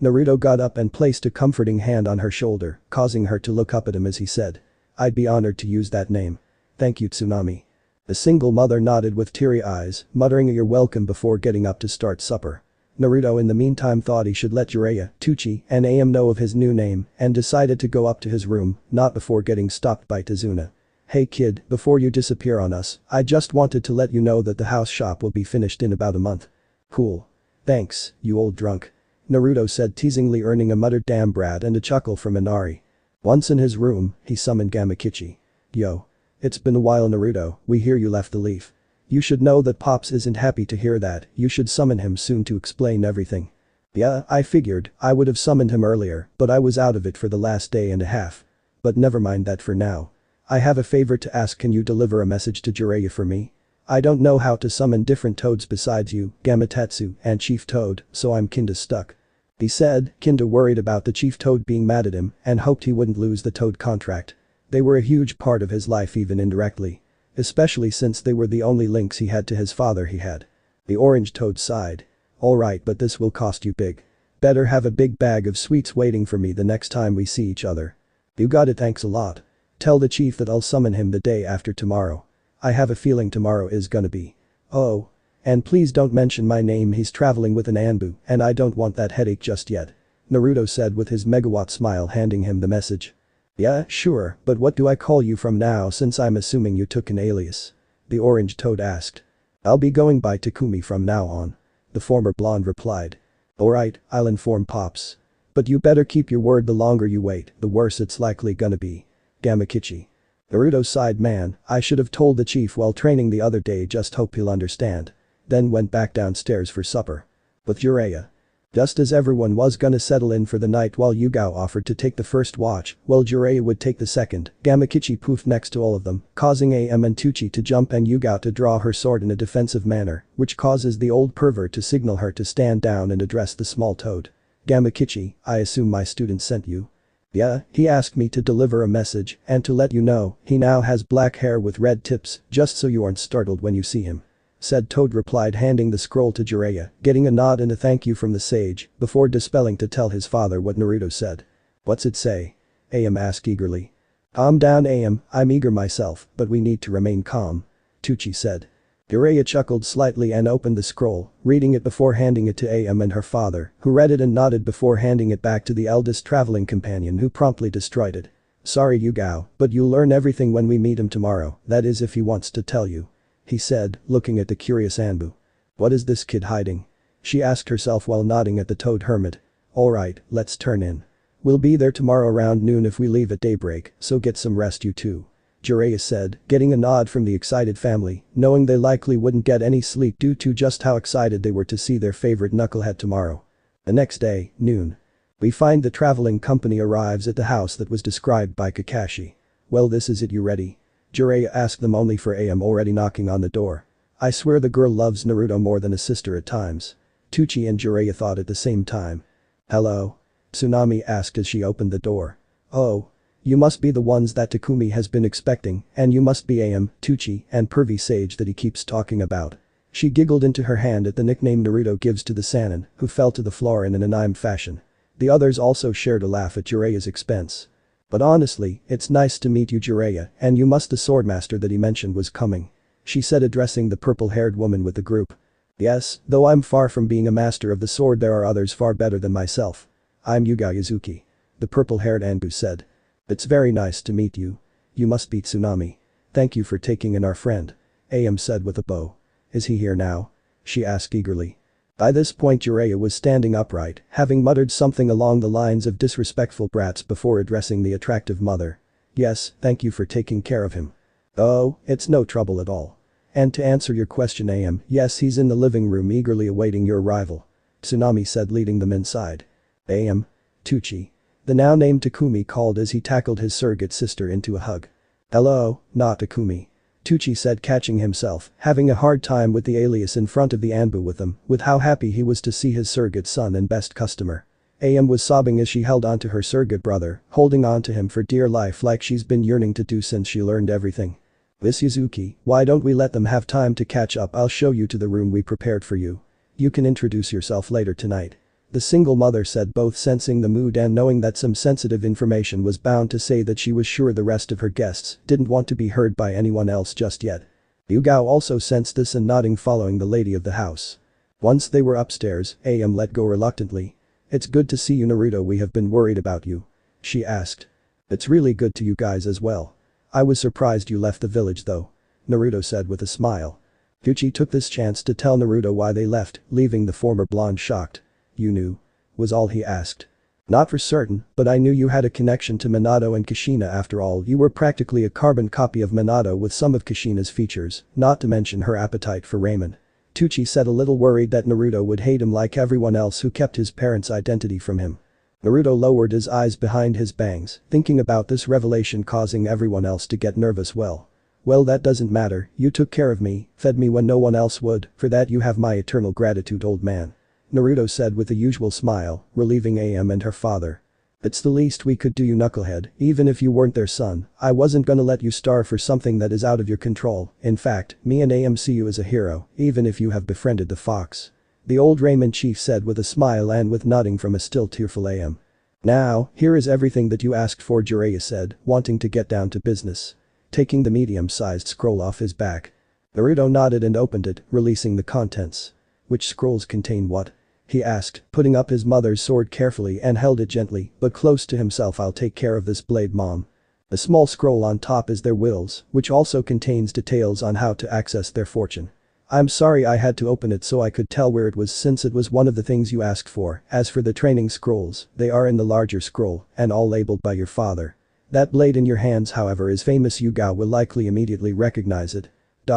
Naruto got up and placed a comforting hand on her shoulder, causing her to look up at him as he said. I'd be honored to use that name. Thank you, Tsunami. The single mother nodded with teary eyes, muttering you're welcome before getting up to start supper. Naruto in the meantime thought he should let Jiraiya, Tucci, and Am know of his new name and decided to go up to his room, not before getting stopped by Tazuna. Hey kid, before you disappear on us, I just wanted to let you know that the house shop will be finished in about a month. Cool. Thanks, you old drunk. Naruto said teasingly, earning a muttered damn brat and a chuckle from Inari. Once in his room, he summoned Gamakichi. Yo. It's been a while, Naruto, we hear you left the leaf. You should know that Pops isn't happy to hear that, you should summon him soon to explain everything. Yeah, I figured, I would have summoned him earlier, but I was out of it for the last day and a half. But never mind that for now. I have a favor to ask, can you deliver a message to Jiraiya for me? I don't know how to summon different toads besides you, Gamatetsu, and Chief Toad, so I'm kinda stuck. He said, kinda worried about the Chief Toad being mad at him and hoped he wouldn't lose the Toad contract. They were a huge part of his life even indirectly. Especially since they were the only links he had to his father he had. The Orange Toad sighed. Alright, but this will cost you big. Better have a big bag of sweets waiting for me the next time we see each other. You got it, thanks a lot. Tell the chief that I'll summon him the day after tomorrow. I have a feeling tomorrow is gonna be. Oh. And please don't mention my name, he's traveling with an Anbu and I don't want that headache just yet. Naruto said with his megawatt smile, handing him the message. Yeah, sure, but what do I call you from now since I'm assuming you took an alias? The orange toad asked. I'll be going by Takumi from now on. The former blonde replied. Alright, I'll inform Pops. But you better keep your word, the longer you wait, the worse it's likely gonna be. Gamakichi. Naruto sighed, man, I should have told the chief while training the other day, just hope he'll understand. Then went back downstairs for supper. With Jiraiya. Just as everyone was gonna settle in for the night while Yugao offered to take the first watch, while Jiraiya would take the second, Gamakichi poofed next to all of them, causing AM and Tucci to jump and Yugao to draw her sword in a defensive manner, which causes the old pervert to signal her to stand down and address the small toad. Gamakichi, I assume my student sent you? Yeah, he asked me to deliver a message and to let you know, he now has black hair with red tips, just so you aren't startled when you see him. Said Toad replied, handing the scroll to Jiraiya, getting a nod and a thank you from the sage, before dispelling to tell his father what Naruto said. What's it say? AM asked eagerly. Calm down AM, I'm eager myself, but we need to remain calm. Tucci said. Jiraiya chuckled slightly and opened the scroll, reading it before handing it to AM and her father, who read it and nodded before handing it back to the eldest traveling companion, who promptly destroyed it. Sorry Yugao, but you'll learn everything when we meet him tomorrow, that is if he wants to tell you. He said, looking at the curious Anbu. What is this kid hiding? She asked herself while nodding at the toad hermit. Alright, let's turn in. We'll be there tomorrow around noon if we leave at daybreak, so get some rest you too. Jiraiya said, getting a nod from the excited family, knowing they likely wouldn't get any sleep due to just how excited they were to see their favorite knucklehead tomorrow. The next day, noon. We find the traveling company arrives at the house that was described by Kakashi. Well, this is it, you ready? Jiraiya asked them, only for AM already knocking on the door. I swear the girl loves Naruto more than a sister at times. Tucci and Jiraiya thought at the same time. Hello? Tsunami asked as she opened the door. Oh. You must be the ones that Takumi has been expecting, and you must be AM, Tucci, and Pervy Sage that he keeps talking about. She giggled into her hand at the nickname Naruto gives to the Sannin, who fell to the floor in an anime fashion. The others also shared a laugh at Jiraiya's expense. But honestly, it's nice to meet you Jiraiya, and you must the swordmaster that he mentioned was coming. She said, addressing the purple-haired woman with the group. Yes, though I'm far from being a master of the sword, there are others far better than myself. I'm Yugao Yuzuki. The purple-haired Anbu said. It's very nice to meet you. You must be Tsunami. Thank you for taking in our friend. AM said with a bow. Is he here now? She asked eagerly. By this point Jiraiya was standing upright, having muttered something along the lines of disrespectful brats before addressing the attractive mother. Yes, thank you for taking care of him. Oh, it's no trouble at all. And to answer your question AM, yes, he's in the living room eagerly awaiting your arrival. Tsunami said, leading them inside. AM. Tucci. The now named Takumi called as he tackled his surrogate sister into a hug. Hello, not Takumi. Tucci said, catching himself, having a hard time with the alias in front of the Anbu with him, with how happy he was to see his surrogate son and best customer. AM was sobbing as she held onto her surrogate brother, holding on to him for dear life like she's been yearning to do since she learned everything. Miss Yuzuki, why don't we let them have time to catch up? I'll show you to the room we prepared for you. You can introduce yourself later tonight. The single mother said, both sensing the mood and knowing that some sensitive information was bound to say that she was sure the rest of her guests didn't want to be heard by anyone else just yet. Yugao also sensed this and nodding, following the lady of the house. Once they were upstairs, AM let go reluctantly. It's good to see you Naruto, we have been worried about you. She asked. It's really good to you guys as well. I was surprised you left the village though. Naruto said with a smile. Tucci took this chance to tell Naruto why they left, leaving the former blonde shocked. You knew? Was all he asked. Not for certain, but I knew you had a connection to Minato and Kushina. After all, you were practically a carbon copy of Minato with some of Kushina's features, not to mention her appetite for ramen. Tucci said, a little worried that Naruto would hate him like everyone else who kept his parents' identity from him. Naruto lowered his eyes behind his bangs, thinking about this revelation causing everyone else to get nervous. Well, that doesn't matter, you took care of me, fed me when no one else would, for that you have my eternal gratitude, old man. Naruto said with the usual smile, relieving AM and her father. It's the least we could do, you knucklehead, even if you weren't their son, I wasn't gonna let you starve for something that is out of your control. In fact, me and AM see you as a hero, even if you have befriended the fox. The old Raymond chief said with a smile and with nodding from a still tearful AM. Now, here is everything that you asked for, Jiraiya said, wanting to get down to business. Taking the medium-sized scroll off his back. Naruto nodded and opened it, releasing the contents. Which scrolls contain what? He asked, putting up his mother's sword carefully and held it gently, but close to himself. I'll take care of this blade, Mom. The small scroll on top is their wills, which also contains details on how to access their fortune. I'm sorry I had to open it so I could tell where it was since it was one of the things you asked for. As for the training scrolls, they are in the larger scroll and all labeled by your father. That blade in your hands, however, is famous. Yugao will likely immediately recognize it.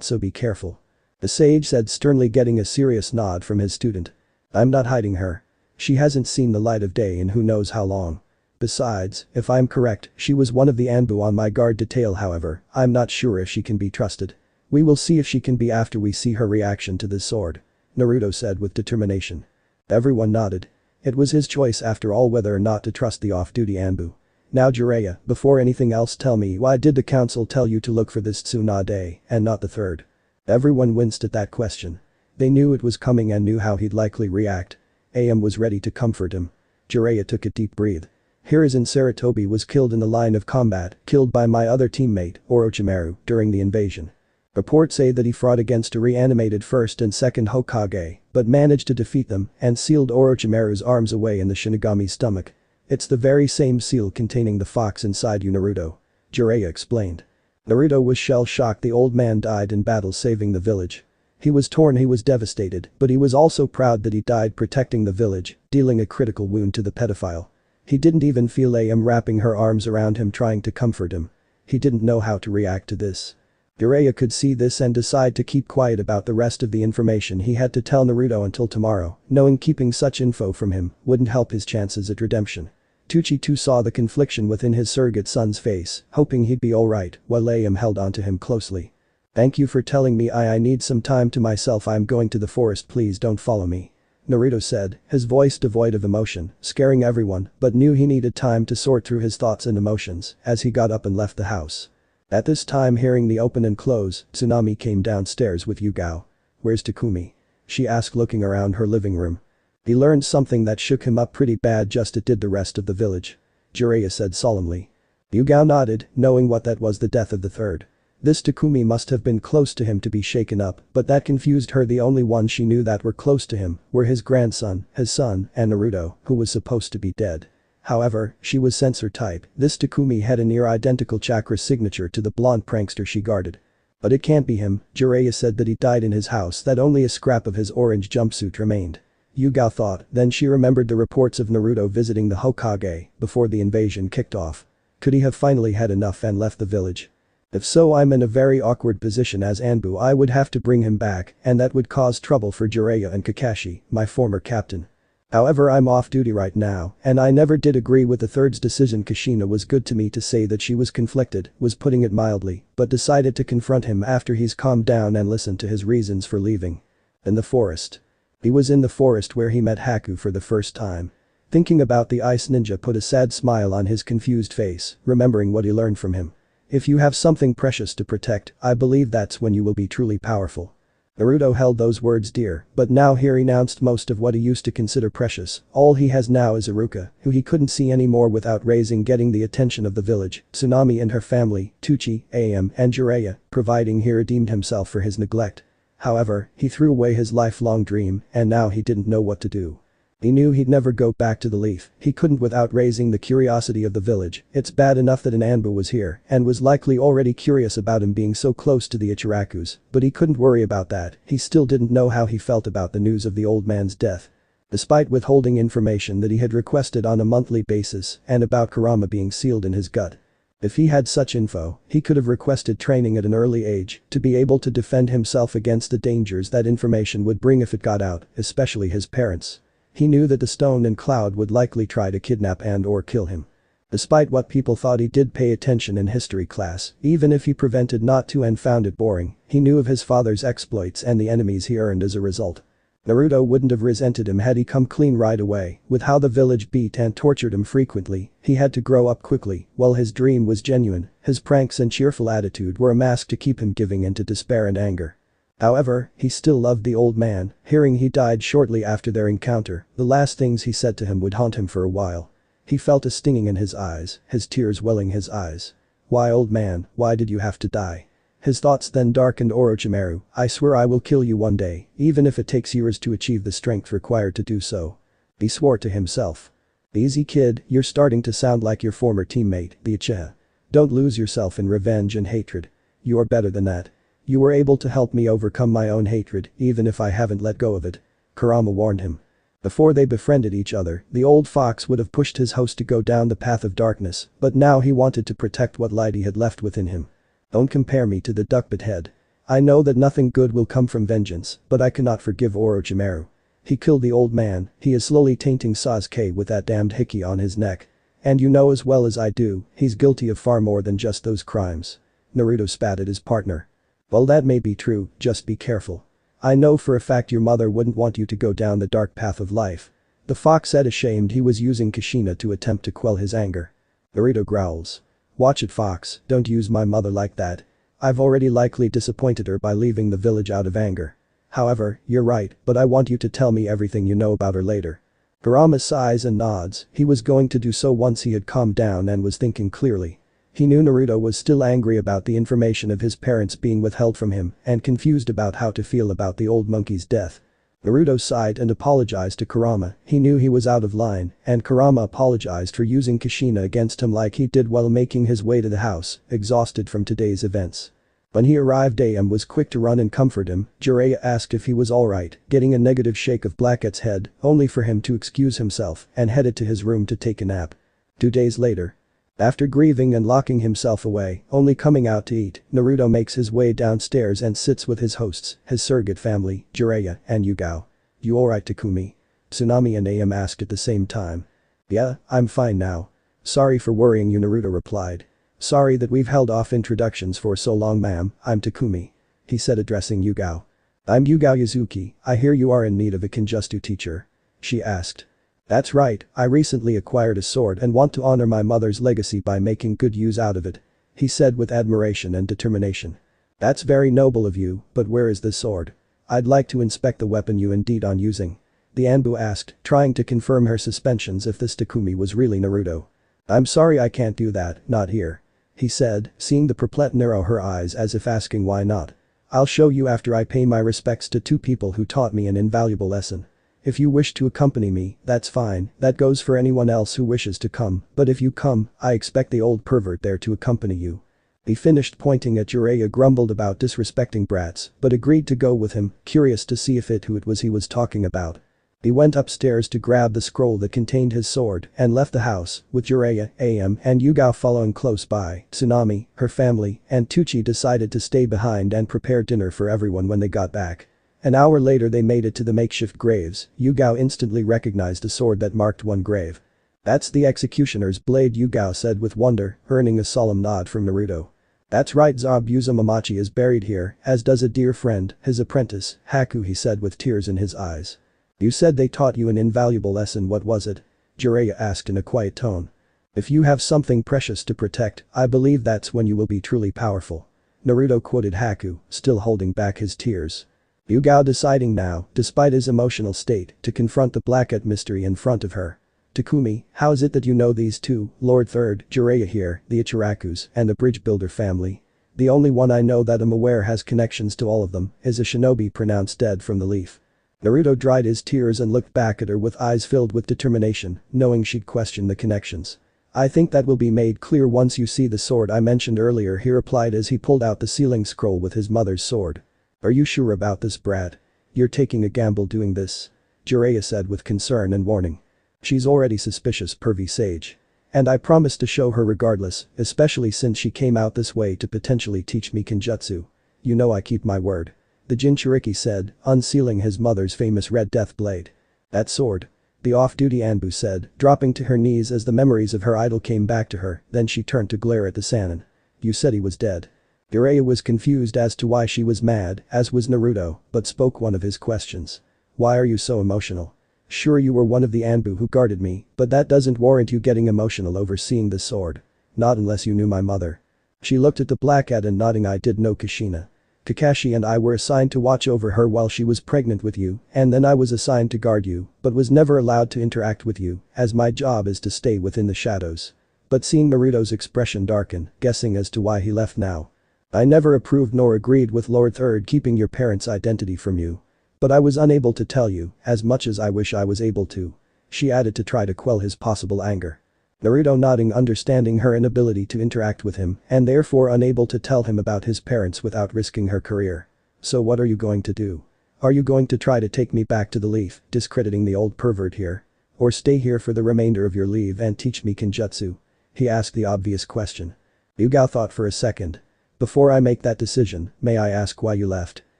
So be careful. The sage said sternly, getting a serious nod from his student. I'm not hiding her. She hasn't seen the light of day in who knows how long. Besides, if I'm correct, she was one of the Anbu on my guard detail. However, I'm not sure if she can be trusted. We will see if she can be after we see her reaction to this sword. Naruto said with determination. Everyone nodded. It was his choice after all whether or not to trust the off-duty Anbu. Now Jiraiya, before anything else, tell me, why did the council tell you to look for this Tsunade and not the third? Everyone winced at that question. They knew it was coming and knew how he'd likely react. AM was ready to comfort him. Jiraiya took a deep breath. Hiruzen Sarutobi was killed in the line of combat, killed by my other teammate, Orochimaru, during the invasion. Reports say that he fought against a reanimated first and second Hokage, but managed to defeat them and sealed Orochimaru's arms away in the Shinigami's stomach. It's the very same seal containing the fox inside you, Naruto. Jiraiya explained. Naruto was shell-shocked. The old man died in battle saving the village. He was torn, he was devastated, but he was also proud that he died protecting the village, dealing a critical wound to the pedophile. He didn't even feel AM wrapping her arms around him trying to comfort him. He didn't know how to react to this. Jiraiya could see this and decide to keep quiet about the rest of the information he had to tell Naruto until tomorrow, knowing keeping such info from him wouldn't help his chances at redemption. Tucci too saw the confliction within his surrogate son's face, hoping he'd be alright, while AM held onto him closely. Thank you for telling me. I need some time to myself. I'm going to the forest, please don't follow me. Naruto said, his voice devoid of emotion, scaring everyone, but knew he needed time to sort through his thoughts and emotions as he got up and left the house. At this time, hearing the open and close, Tsunami came downstairs with Yugao. Where's Takumi? She asked, looking around her living room. He learned something that shook him up pretty bad, just it did the rest of the village. Jiraiya said solemnly. Yugao nodded, knowing what that was, the death of the third. This Takumi must have been close to him to be shaken up, but that confused her. The only ones she knew that were close to him were his grandson, his son, and Naruto, who was supposed to be dead. However, she was sensor type. This Takumi had a near identical chakra signature to the blonde prankster she guarded. But it can't be him. Jiraiya said that he died in his house, that only a scrap of his orange jumpsuit remained. Yugao thought, then she remembered the reports of Naruto visiting the Hokage before the invasion kicked off. Could he have finally had enough and left the village? If so, I'm in a very awkward position as Anbu. I would have to bring him back, and that would cause trouble for Jiraiya and Kakashi, my former captain. However, I'm off duty right now, and I never did agree with the third's decision. Kushina was good to me, to say that she was conflicted was putting it mildly, but decided to confront him after he's calmed down and listened to his reasons for leaving. In the forest. He was in the forest where he met Haku for the first time. Thinking about the ice ninja put a sad smile on his confused face, remembering what he learned from him. If you have something precious to protect, I believe that's when you will be truly powerful. Naruto held those words dear, but now he renounced most of what he used to consider precious. All he has now is Iruka, who he couldn't see anymore without getting the attention of the village, Tsunami and her family, Tucci, AM, and Jiraiya, providing he redeemed himself for his neglect. However, he threw away his lifelong dream, and now he didn't know what to do. He knew he'd never go back to the Leaf. He couldn't without raising the curiosity of the village. It's bad enough that an Anbu was here and was likely already curious about him being so close to the Ichirakus, but he couldn't worry about that. He still didn't know how he felt about the news of the old man's death. Despite withholding information that he had requested on a monthly basis and about Kurama being sealed in his gut. If he had such info, he could have requested training at an early age to be able to defend himself against the dangers that information would bring if it got out, especially his parents. He knew that the Stone and Cloud would likely try to kidnap and/or kill him. Despite what people thought, he did pay attention in history class, even if he pretended not to and found it boring. He knew of his father's exploits and the enemies he earned as a result. Naruto wouldn't have resented him had he come clean right away. With how the village beat and tortured him frequently, he had to grow up quickly. While his dream was genuine, his pranks and cheerful attitude were a mask to keep him giving into despair and anger. However, he still loved the old man. Hearing he died shortly after their encounter, the last things he said to him would haunt him for a while. He felt a stinging in his eyes, his tears welling his eyes. Why, old man, why did you have to die? His thoughts then darkened. Orochimaru, I swear I will kill you one day, even if it takes years to achieve the strength required to do so. He swore to himself. Easy kid, you're starting to sound like your former teammate, the Uchiha. Don't lose yourself in revenge and hatred. You are better than that. You were able to help me overcome my own hatred, even if I haven't let go of it. Kurama warned him. Before they befriended each other, the old fox would have pushed his host to go down the path of darkness, but now he wanted to protect what light he had left within him. Don't compare me to the duckbit head. I know that nothing good will come from vengeance, but I cannot forgive Orochimaru. He killed the old man, he is slowly tainting Sasuke with that damned hickey on his neck. And you know as well as I do, he's guilty of far more than just those crimes. Naruto spat at his partner. Well, that may be true, just be careful. I know for a fact your mother wouldn't want you to go down the dark path of life. The fox said, ashamed he was using Kushina to attempt to quell his anger. Naruto growls. Watch it, fox, don't use my mother like that. I've already likely disappointed her by leaving the village out of anger. However, you're right, but I want you to tell me everything you know about her later. Kurama sighs and nods, he was going to do so once he had calmed down and was thinking clearly. He knew Naruto was still angry about the information of his parents being withheld from him and confused about how to feel about the old monkey's death. Naruto sighed and apologized to Kurama, he knew he was out of line, and Kurama apologized for using Kushina against him like he did while making his way to the house, exhausted from today's events. When he arrived, AM was quick to run and comfort him. Jiraiya asked if he was alright, getting a negative shake of Blackhead's head, only for him to excuse himself and headed to his room to take a nap. 2 days later. After grieving and locking himself away, only coming out to eat, Naruto makes his way downstairs and sits with his hosts, his surrogate family, Jiraiya and Yugao. You alright, Takumi? Tsunami and AM asked at the same time. Yeah, I'm fine now. Sorry for worrying you, Naruto replied. Sorry that we've held off introductions for so long, ma'am, I'm Takumi. He said, addressing Yugao. I'm Yugao Yuzuki, I hear you are in need of a Kinjutsu teacher. She asked. That's right, I recently acquired a sword and want to honor my mother's legacy by making good use out of it. He said with admiration and determination. That's very noble of you, but where is this sword? I'd like to inspect the weapon you intend on using. The Anbu asked, trying to confirm her suspicions if this Takumi was really Naruto. I'm sorry, I can't do that, not here. He said, seeing the perplexed narrow her eyes as if asking why not. I'll show you after I pay my respects to 2 people who taught me an invaluable lesson. If you wish to accompany me, that's fine, that goes for anyone else who wishes to come, but if you come, I expect the old pervert there to accompany you. He finished pointing at Jiraiya, grumbled about disrespecting brats, but agreed to go with him, curious to see if who it was he was talking about. He went upstairs to grab the scroll that contained his sword and left the house, with Jiraiya, AM and Yugao following close by. Tsunami, her family, and Tucci decided to stay behind and prepare dinner for everyone when they got back. An hour later they made it to the makeshift graves. Yugao instantly recognized a sword that marked one grave. That's the executioner's blade, Yugao said with wonder, earning a solemn nod from Naruto. That's right, Zabuza Mamachi is buried here, as does a dear friend, his apprentice, Haku, he said with tears in his eyes. You said they taught you an invaluable lesson, what was it? Jiraiya asked in a quiet tone. If you have something precious to protect, I believe that's when you will be truly powerful. Naruto quoted Haku, still holding back his tears. Yugao deciding now, despite his emotional state, to confront the Blackhead mystery in front of her. Takumi, how is it that you know these 2, Lord Third, Jiraiya here, the Ichirakus, and the Bridge Builder family? The only one I know that I'm aware has connections to all of them is a shinobi pronounced dead from the leaf. Naruto dried his tears and looked back at her with eyes filled with determination, knowing she'd question the connections. I think that will be made clear once you see the sword I mentioned earlier, he replied as he pulled out the sealing scroll with his mother's sword. Are you sure about this, brat? You're taking a gamble doing this. Jiraiya said with concern and warning. She's already suspicious, pervy sage. And I promised to show her regardless, especially since she came out this way to potentially teach me Kinjutsu. You know I keep my word. The Jinchuriki said, unsealing his mother's famous red death blade. That sword. The off-duty Anbu said, dropping to her knees as the memories of her idol came back to her, then she turned to glare at the Sannin. You said he was dead. Jiraiya was confused as to why she was mad, as was Naruto, but spoke one of his questions. Why are you so emotional? Sure, you were one of the Anbu who guarded me, but that doesn't warrant you getting emotional over seeing this sword. Not unless you knew my mother. She looked at the Blackhead and nodding. I did know Kushina. Kakashi and I were assigned to watch over her while she was pregnant with you, and then I was assigned to guard you, but was never allowed to interact with you, as my job is to stay within the shadows. But seeing Naruto's expression darken, guessing as to why he left now. I never approved nor agreed with Lord Third keeping your parents' identity from you. But I was unable to tell you, as much as I wish I was able to. She added to try to quell his possible anger. Naruto nodding, understanding her inability to interact with him and therefore unable to tell him about his parents without risking her career. So what are you going to do? Are you going to try to take me back to the leaf, discrediting the old pervert here? Or stay here for the remainder of your leave and teach me Kenjutsu? He asked the obvious question. Yugao thought for a second. Before I make that decision, may I ask why you left?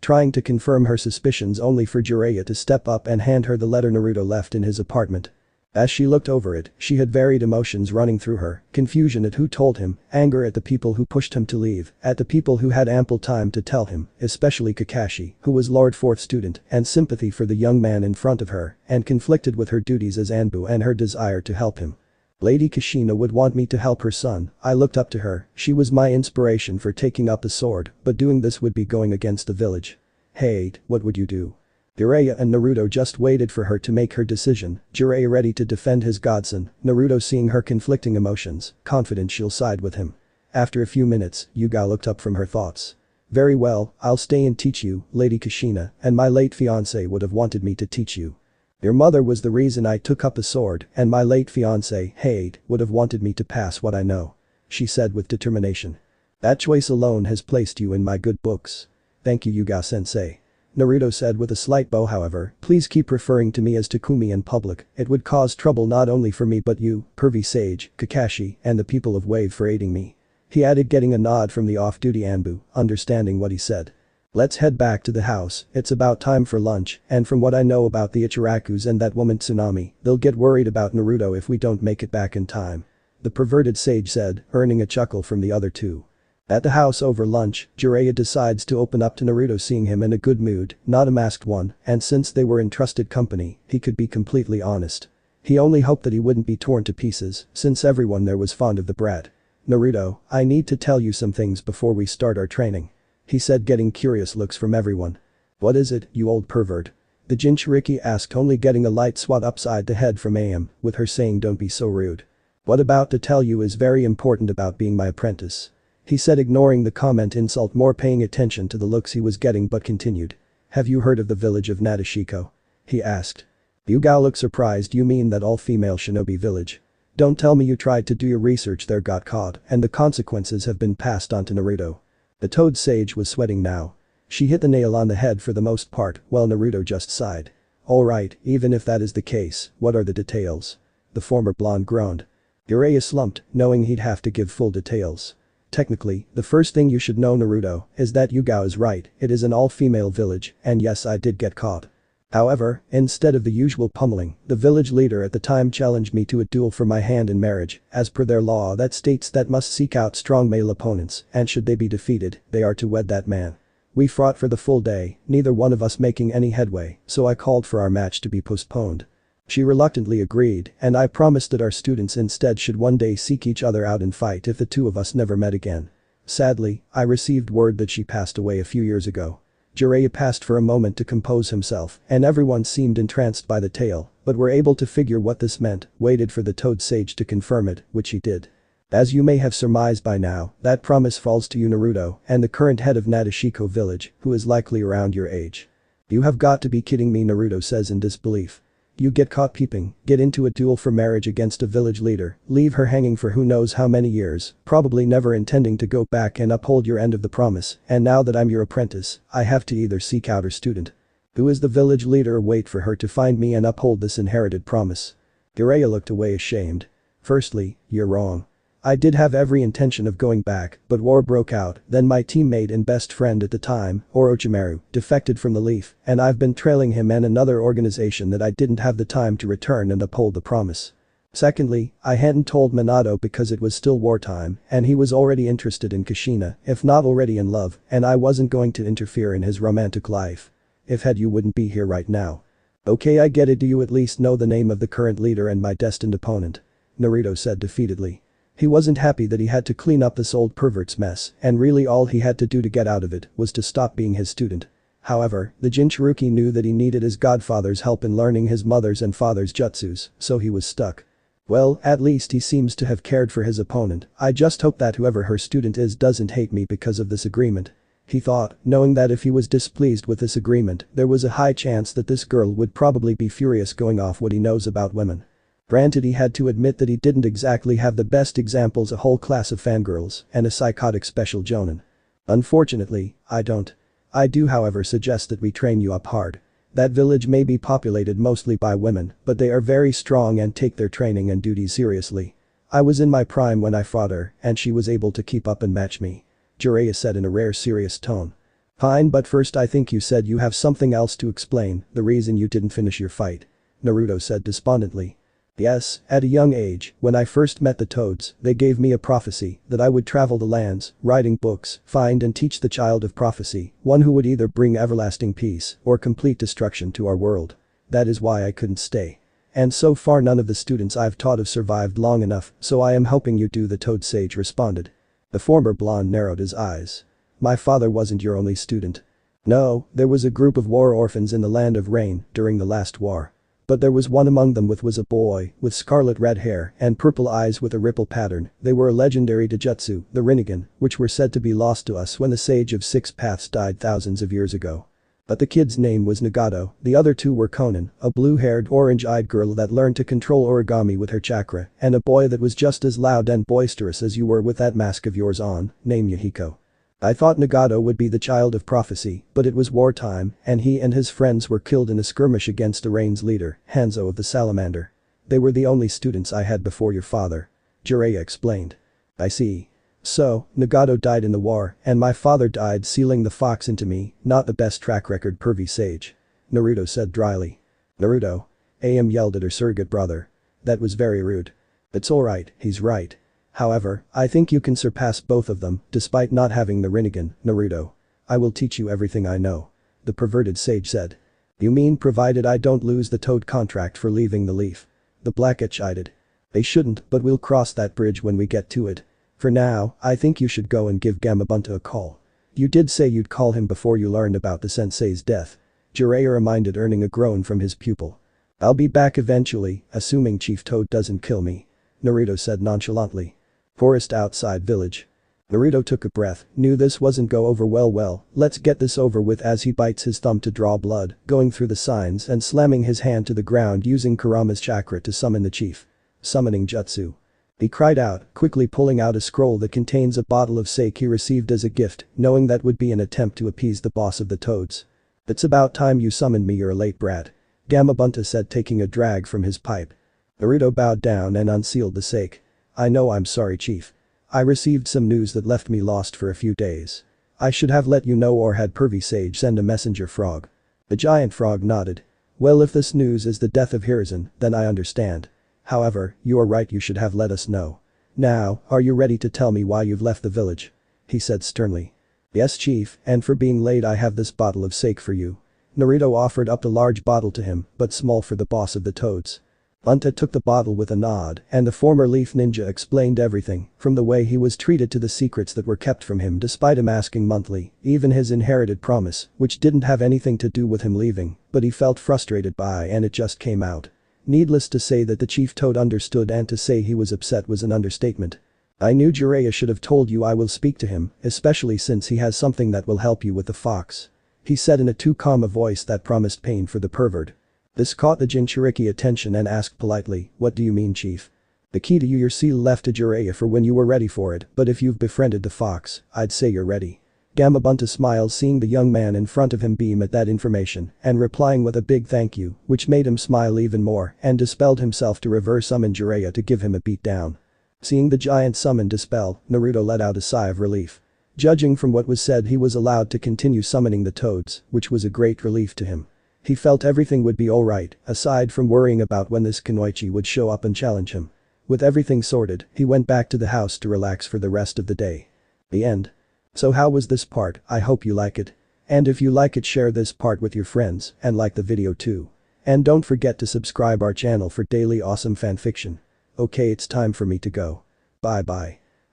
Trying to confirm her suspicions only for Jiraiya to step up and hand her the letter Naruto left in his apartment. As she looked over it, she had varied emotions running through her, confusion at who told him, anger at the people who pushed him to leave, at the people who had ample time to tell him, especially Kakashi, who was Lord Fourth student, and sympathy for the young man in front of her, and conflicted with her duties as Anbu and her desire to help him. Lady Kushina would want me to help her son. I looked up to her, she was my inspiration for taking up the sword, but doing this would be going against the village. Hey, what would you do? Jiraiya and Naruto just waited for her to make her decision, Jiraiya ready to defend his godson, Naruto seeing her conflicting emotions, confident she'll side with him. After a few minutes, Yugao looked up from her thoughts. Very well, I'll stay and teach you, Lady Kushina, and my late fiancé would have wanted me to teach you. Your mother was the reason I took up the sword, and my late fiancé, Hade, would have wanted me to pass what I know. She said with determination. That choice alone has placed you in my good books. Thank you, Yugao-sensei. Naruto said with a slight bow. However, please keep referring to me as Takumi in public, it would cause trouble not only for me but you, pervy sage, Kakashi, and the people of Wave for aiding me. He added, getting a nod from the off-duty Anbu, understanding what he said. Let's head back to the house, it's about time for lunch, and from what I know about the Ichirakus and that woman Tsunami, they'll get worried about Naruto if we don't make it back in time. The perverted sage said, earning a chuckle from the other two. At the house over lunch, Jiraiya decides to open up to Naruto, seeing him in a good mood, not a masked one, and since they were in trusted company, he could be completely honest. He only hoped that he wouldn't be torn to pieces, since everyone there was fond of the brat. Naruto, I need to tell you some things before we start our training. He said, getting curious looks from everyone. What is it, you old pervert? The Jinchuriki asked, only getting a light swat upside the head from AM, with her saying, don't be so rude. What about to tell you is very important about being my apprentice. He said, ignoring the comment insult, more paying attention to the looks he was getting, but continued. Have you heard of the village of Nadeshiko? He asked. Yugao looked surprised. You mean that all-female shinobi village? Don't tell me you tried to do your research there, got caught, and the consequences have been passed on to Naruto. The toad sage was sweating now. She hit the nail on the head for the most part, while Naruto just sighed. Alright, even if that is the case, what are the details? The former blonde groaned. Jiraiya slumped, knowing he'd have to give full details. Technically, the first thing you should know, Naruto, is that Yugao is right, it is an all-female village, and yes, I did get caught. However, instead of the usual pummeling, the village leader at the time challenged me to a duel for my hand in marriage, as per their law that states that must seek out strong male opponents, and should they be defeated, they are to wed that man. We fought for the full day, neither one of us making any headway, so I called for our match to be postponed. She reluctantly agreed, and I promised that our students instead should one day seek each other out and fight if the two of us never met again. Sadly, I received word that she passed away a few years ago. Jiraiya paused for a moment to compose himself, and everyone seemed entranced by the tale, but were able to figure what this meant, waited for the toad sage to confirm it, which he did. As you may have surmised by now, that promise falls to you, Naruto, and the current head of Nadeshiko village, who is likely around your age. You have got to be kidding me, Naruto says in disbelief. You get caught peeping, get into a duel for marriage against a village leader, leave her hanging for who knows how many years, probably never intending to go back and uphold your end of the promise, and now that I'm your apprentice, I have to either seek out her student. Who is the village leader or wait for her to find me and uphold this inherited promise? Jiraiya looked away ashamed. Firstly, you're wrong. I did have every intention of going back, but war broke out, then my teammate and best friend at the time, Orochimaru, defected from the Leaf, and I've been trailing him and another organization that I didn't have the time to return and uphold the promise. Secondly, I hadn't told Minato because it was still wartime, and he was already interested in Kushina, if not already in love, and I wasn't going to interfere in his romantic life. If had, you wouldn't be here right now. Okay, I get it. Do you at least know the name of the current leader and my destined opponent? Naruto said defeatedly. He wasn't happy that he had to clean up this old pervert's mess, and really all he had to do to get out of it was to stop being his student. However, the Jinchuriki knew that he needed his godfather's help in learning his mother's and father's jutsus, so he was stuck. Well, at least he seems to have cared for his opponent. I just hope that whoever her student is doesn't hate me because of this agreement. He thought, knowing that if he was displeased with this agreement, there was a high chance that this girl would probably be furious going off what he knows about women. Granted, he had to admit that he didn't exactly have the best examples, a whole class of fangirls and a psychotic special jonin. Unfortunately, I don't. I do however suggest that we train you up hard. That village may be populated mostly by women, but they are very strong and take their training and duties seriously. I was in my prime when I fought her, and she was able to keep up and match me. Jiraiya said in a rare serious tone. Fine, but first I think you said you have something else to explain, the reason you didn't finish your fight. Naruto said despondently. Yes, at a young age, when I first met the Toads, they gave me a prophecy that I would travel the lands, writing books, find and teach the child of prophecy, one who would either bring everlasting peace or complete destruction to our world. That is why I couldn't stay. And so far none of the students I've taught have survived long enough, so I am helping you do, the Toad sage responded. The former blonde narrowed his eyes. My father wasn't your only student. No, there was a group of war orphans in the Land of Rain during the last war. But there was one among them was a boy with scarlet red hair and purple eyes with a ripple pattern. They were a legendary Taijutsu, the Rinnegan, which were said to be lost to us when the Sage of Six Paths died thousands of years ago. But the kid's name was Nagato, the other two were Konan, a blue-haired orange-eyed girl that learned to control origami with her chakra, and a boy that was just as loud and boisterous as you were with that mask of yours on, named Yahiko. I thought Nagato would be the child of prophecy, but it was wartime, and he and his friends were killed in a skirmish against the Rain's leader, Hanzo of the Salamander. They were the only students I had before your father. Jiraiya explained. I see. So, Nagato died in the war, and my father died sealing the fox into me, not the best track record, pervy sage. Naruto said dryly. Naruto? Am yelled at her surrogate brother. That was very rude. It's alright, he's right. However, I think you can surpass both of them, despite not having the Rinnegan, Naruto. I will teach you everything I know. The perverted sage said. You mean provided I don't lose the Toad contract for leaving the Leaf? The Blackette chided. They shouldn't, but we'll cross that bridge when we get to it. For now, I think you should go and give Gamabunta a call. You did say you'd call him before you learned about the sensei's death. Jiraiya reminded, earning a groan from his pupil. I'll be back eventually, assuming Chief Toad doesn't kill me. Naruto said nonchalantly. Forest outside village. Naruto took a breath, knew this wasn't go over well, let's get this over with, as he bites his thumb to draw blood, going through the signs and slamming his hand to the ground using Kurama's chakra to summon the chief. Summoning jutsu. He cried out, quickly pulling out a scroll that contains a bottle of sake he received as a gift, knowing that would be an attempt to appease the boss of the Toads. It's about time you summoned me, you're a late brat. Gamabunta said, taking a drag from his pipe. Naruto bowed down and unsealed the sake. I know, I'm sorry, Chief. I received some news that left me lost for a few days. I should have let you know, or had pervy sage send a messenger frog. The giant frog nodded. Well, if this news is the death of Hiruzen, then I understand. However, you are right, you should have let us know. Now, are you ready to tell me why you've left the village? He said sternly. Yes, Chief, and for being late I have this bottle of sake for you. Naruto offered up the large bottle to him, but small for the boss of the Toads. Bunta took the bottle with a nod, and the former Leaf Ninja explained everything, from the way he was treated to the secrets that were kept from him despite him asking monthly, even his inherited promise, which didn't have anything to do with him leaving, but he felt frustrated by, and it just came out. Needless to say that the Chief Toad understood, and to say he was upset was an understatement. I knew Jiraiya should have told you. I will speak to him, especially since he has something that will help you with the fox. He said in a too calm a voice that promised pain for the pervert. This caught the Jinchuriki attention and asked politely, what do you mean, Chief? The key to your seal left to Jiraiya for when you were ready for it, but if you've befriended the fox, I'd say you're ready. Gamabunta smiled, seeing the young man in front of him beam at that information and replying with a big thank you, which made him smile even more and dispelled himself to reverse summon Jiraiya to give him a beat down. Seeing the giant summon dispel, Naruto let out a sigh of relief. Judging from what was said, he was allowed to continue summoning the Toads, which was a great relief to him. He felt everything would be alright, aside from worrying about when this Kunoichi would show up and challenge him. With everything sorted, he went back to the house to relax for the rest of the day. The end. So how was this part? I hope you like it. And if you like it, share this part with your friends and like the video too. And don't forget to subscribe our channel for daily awesome fanfiction. Okay, it's time for me to go. Bye bye.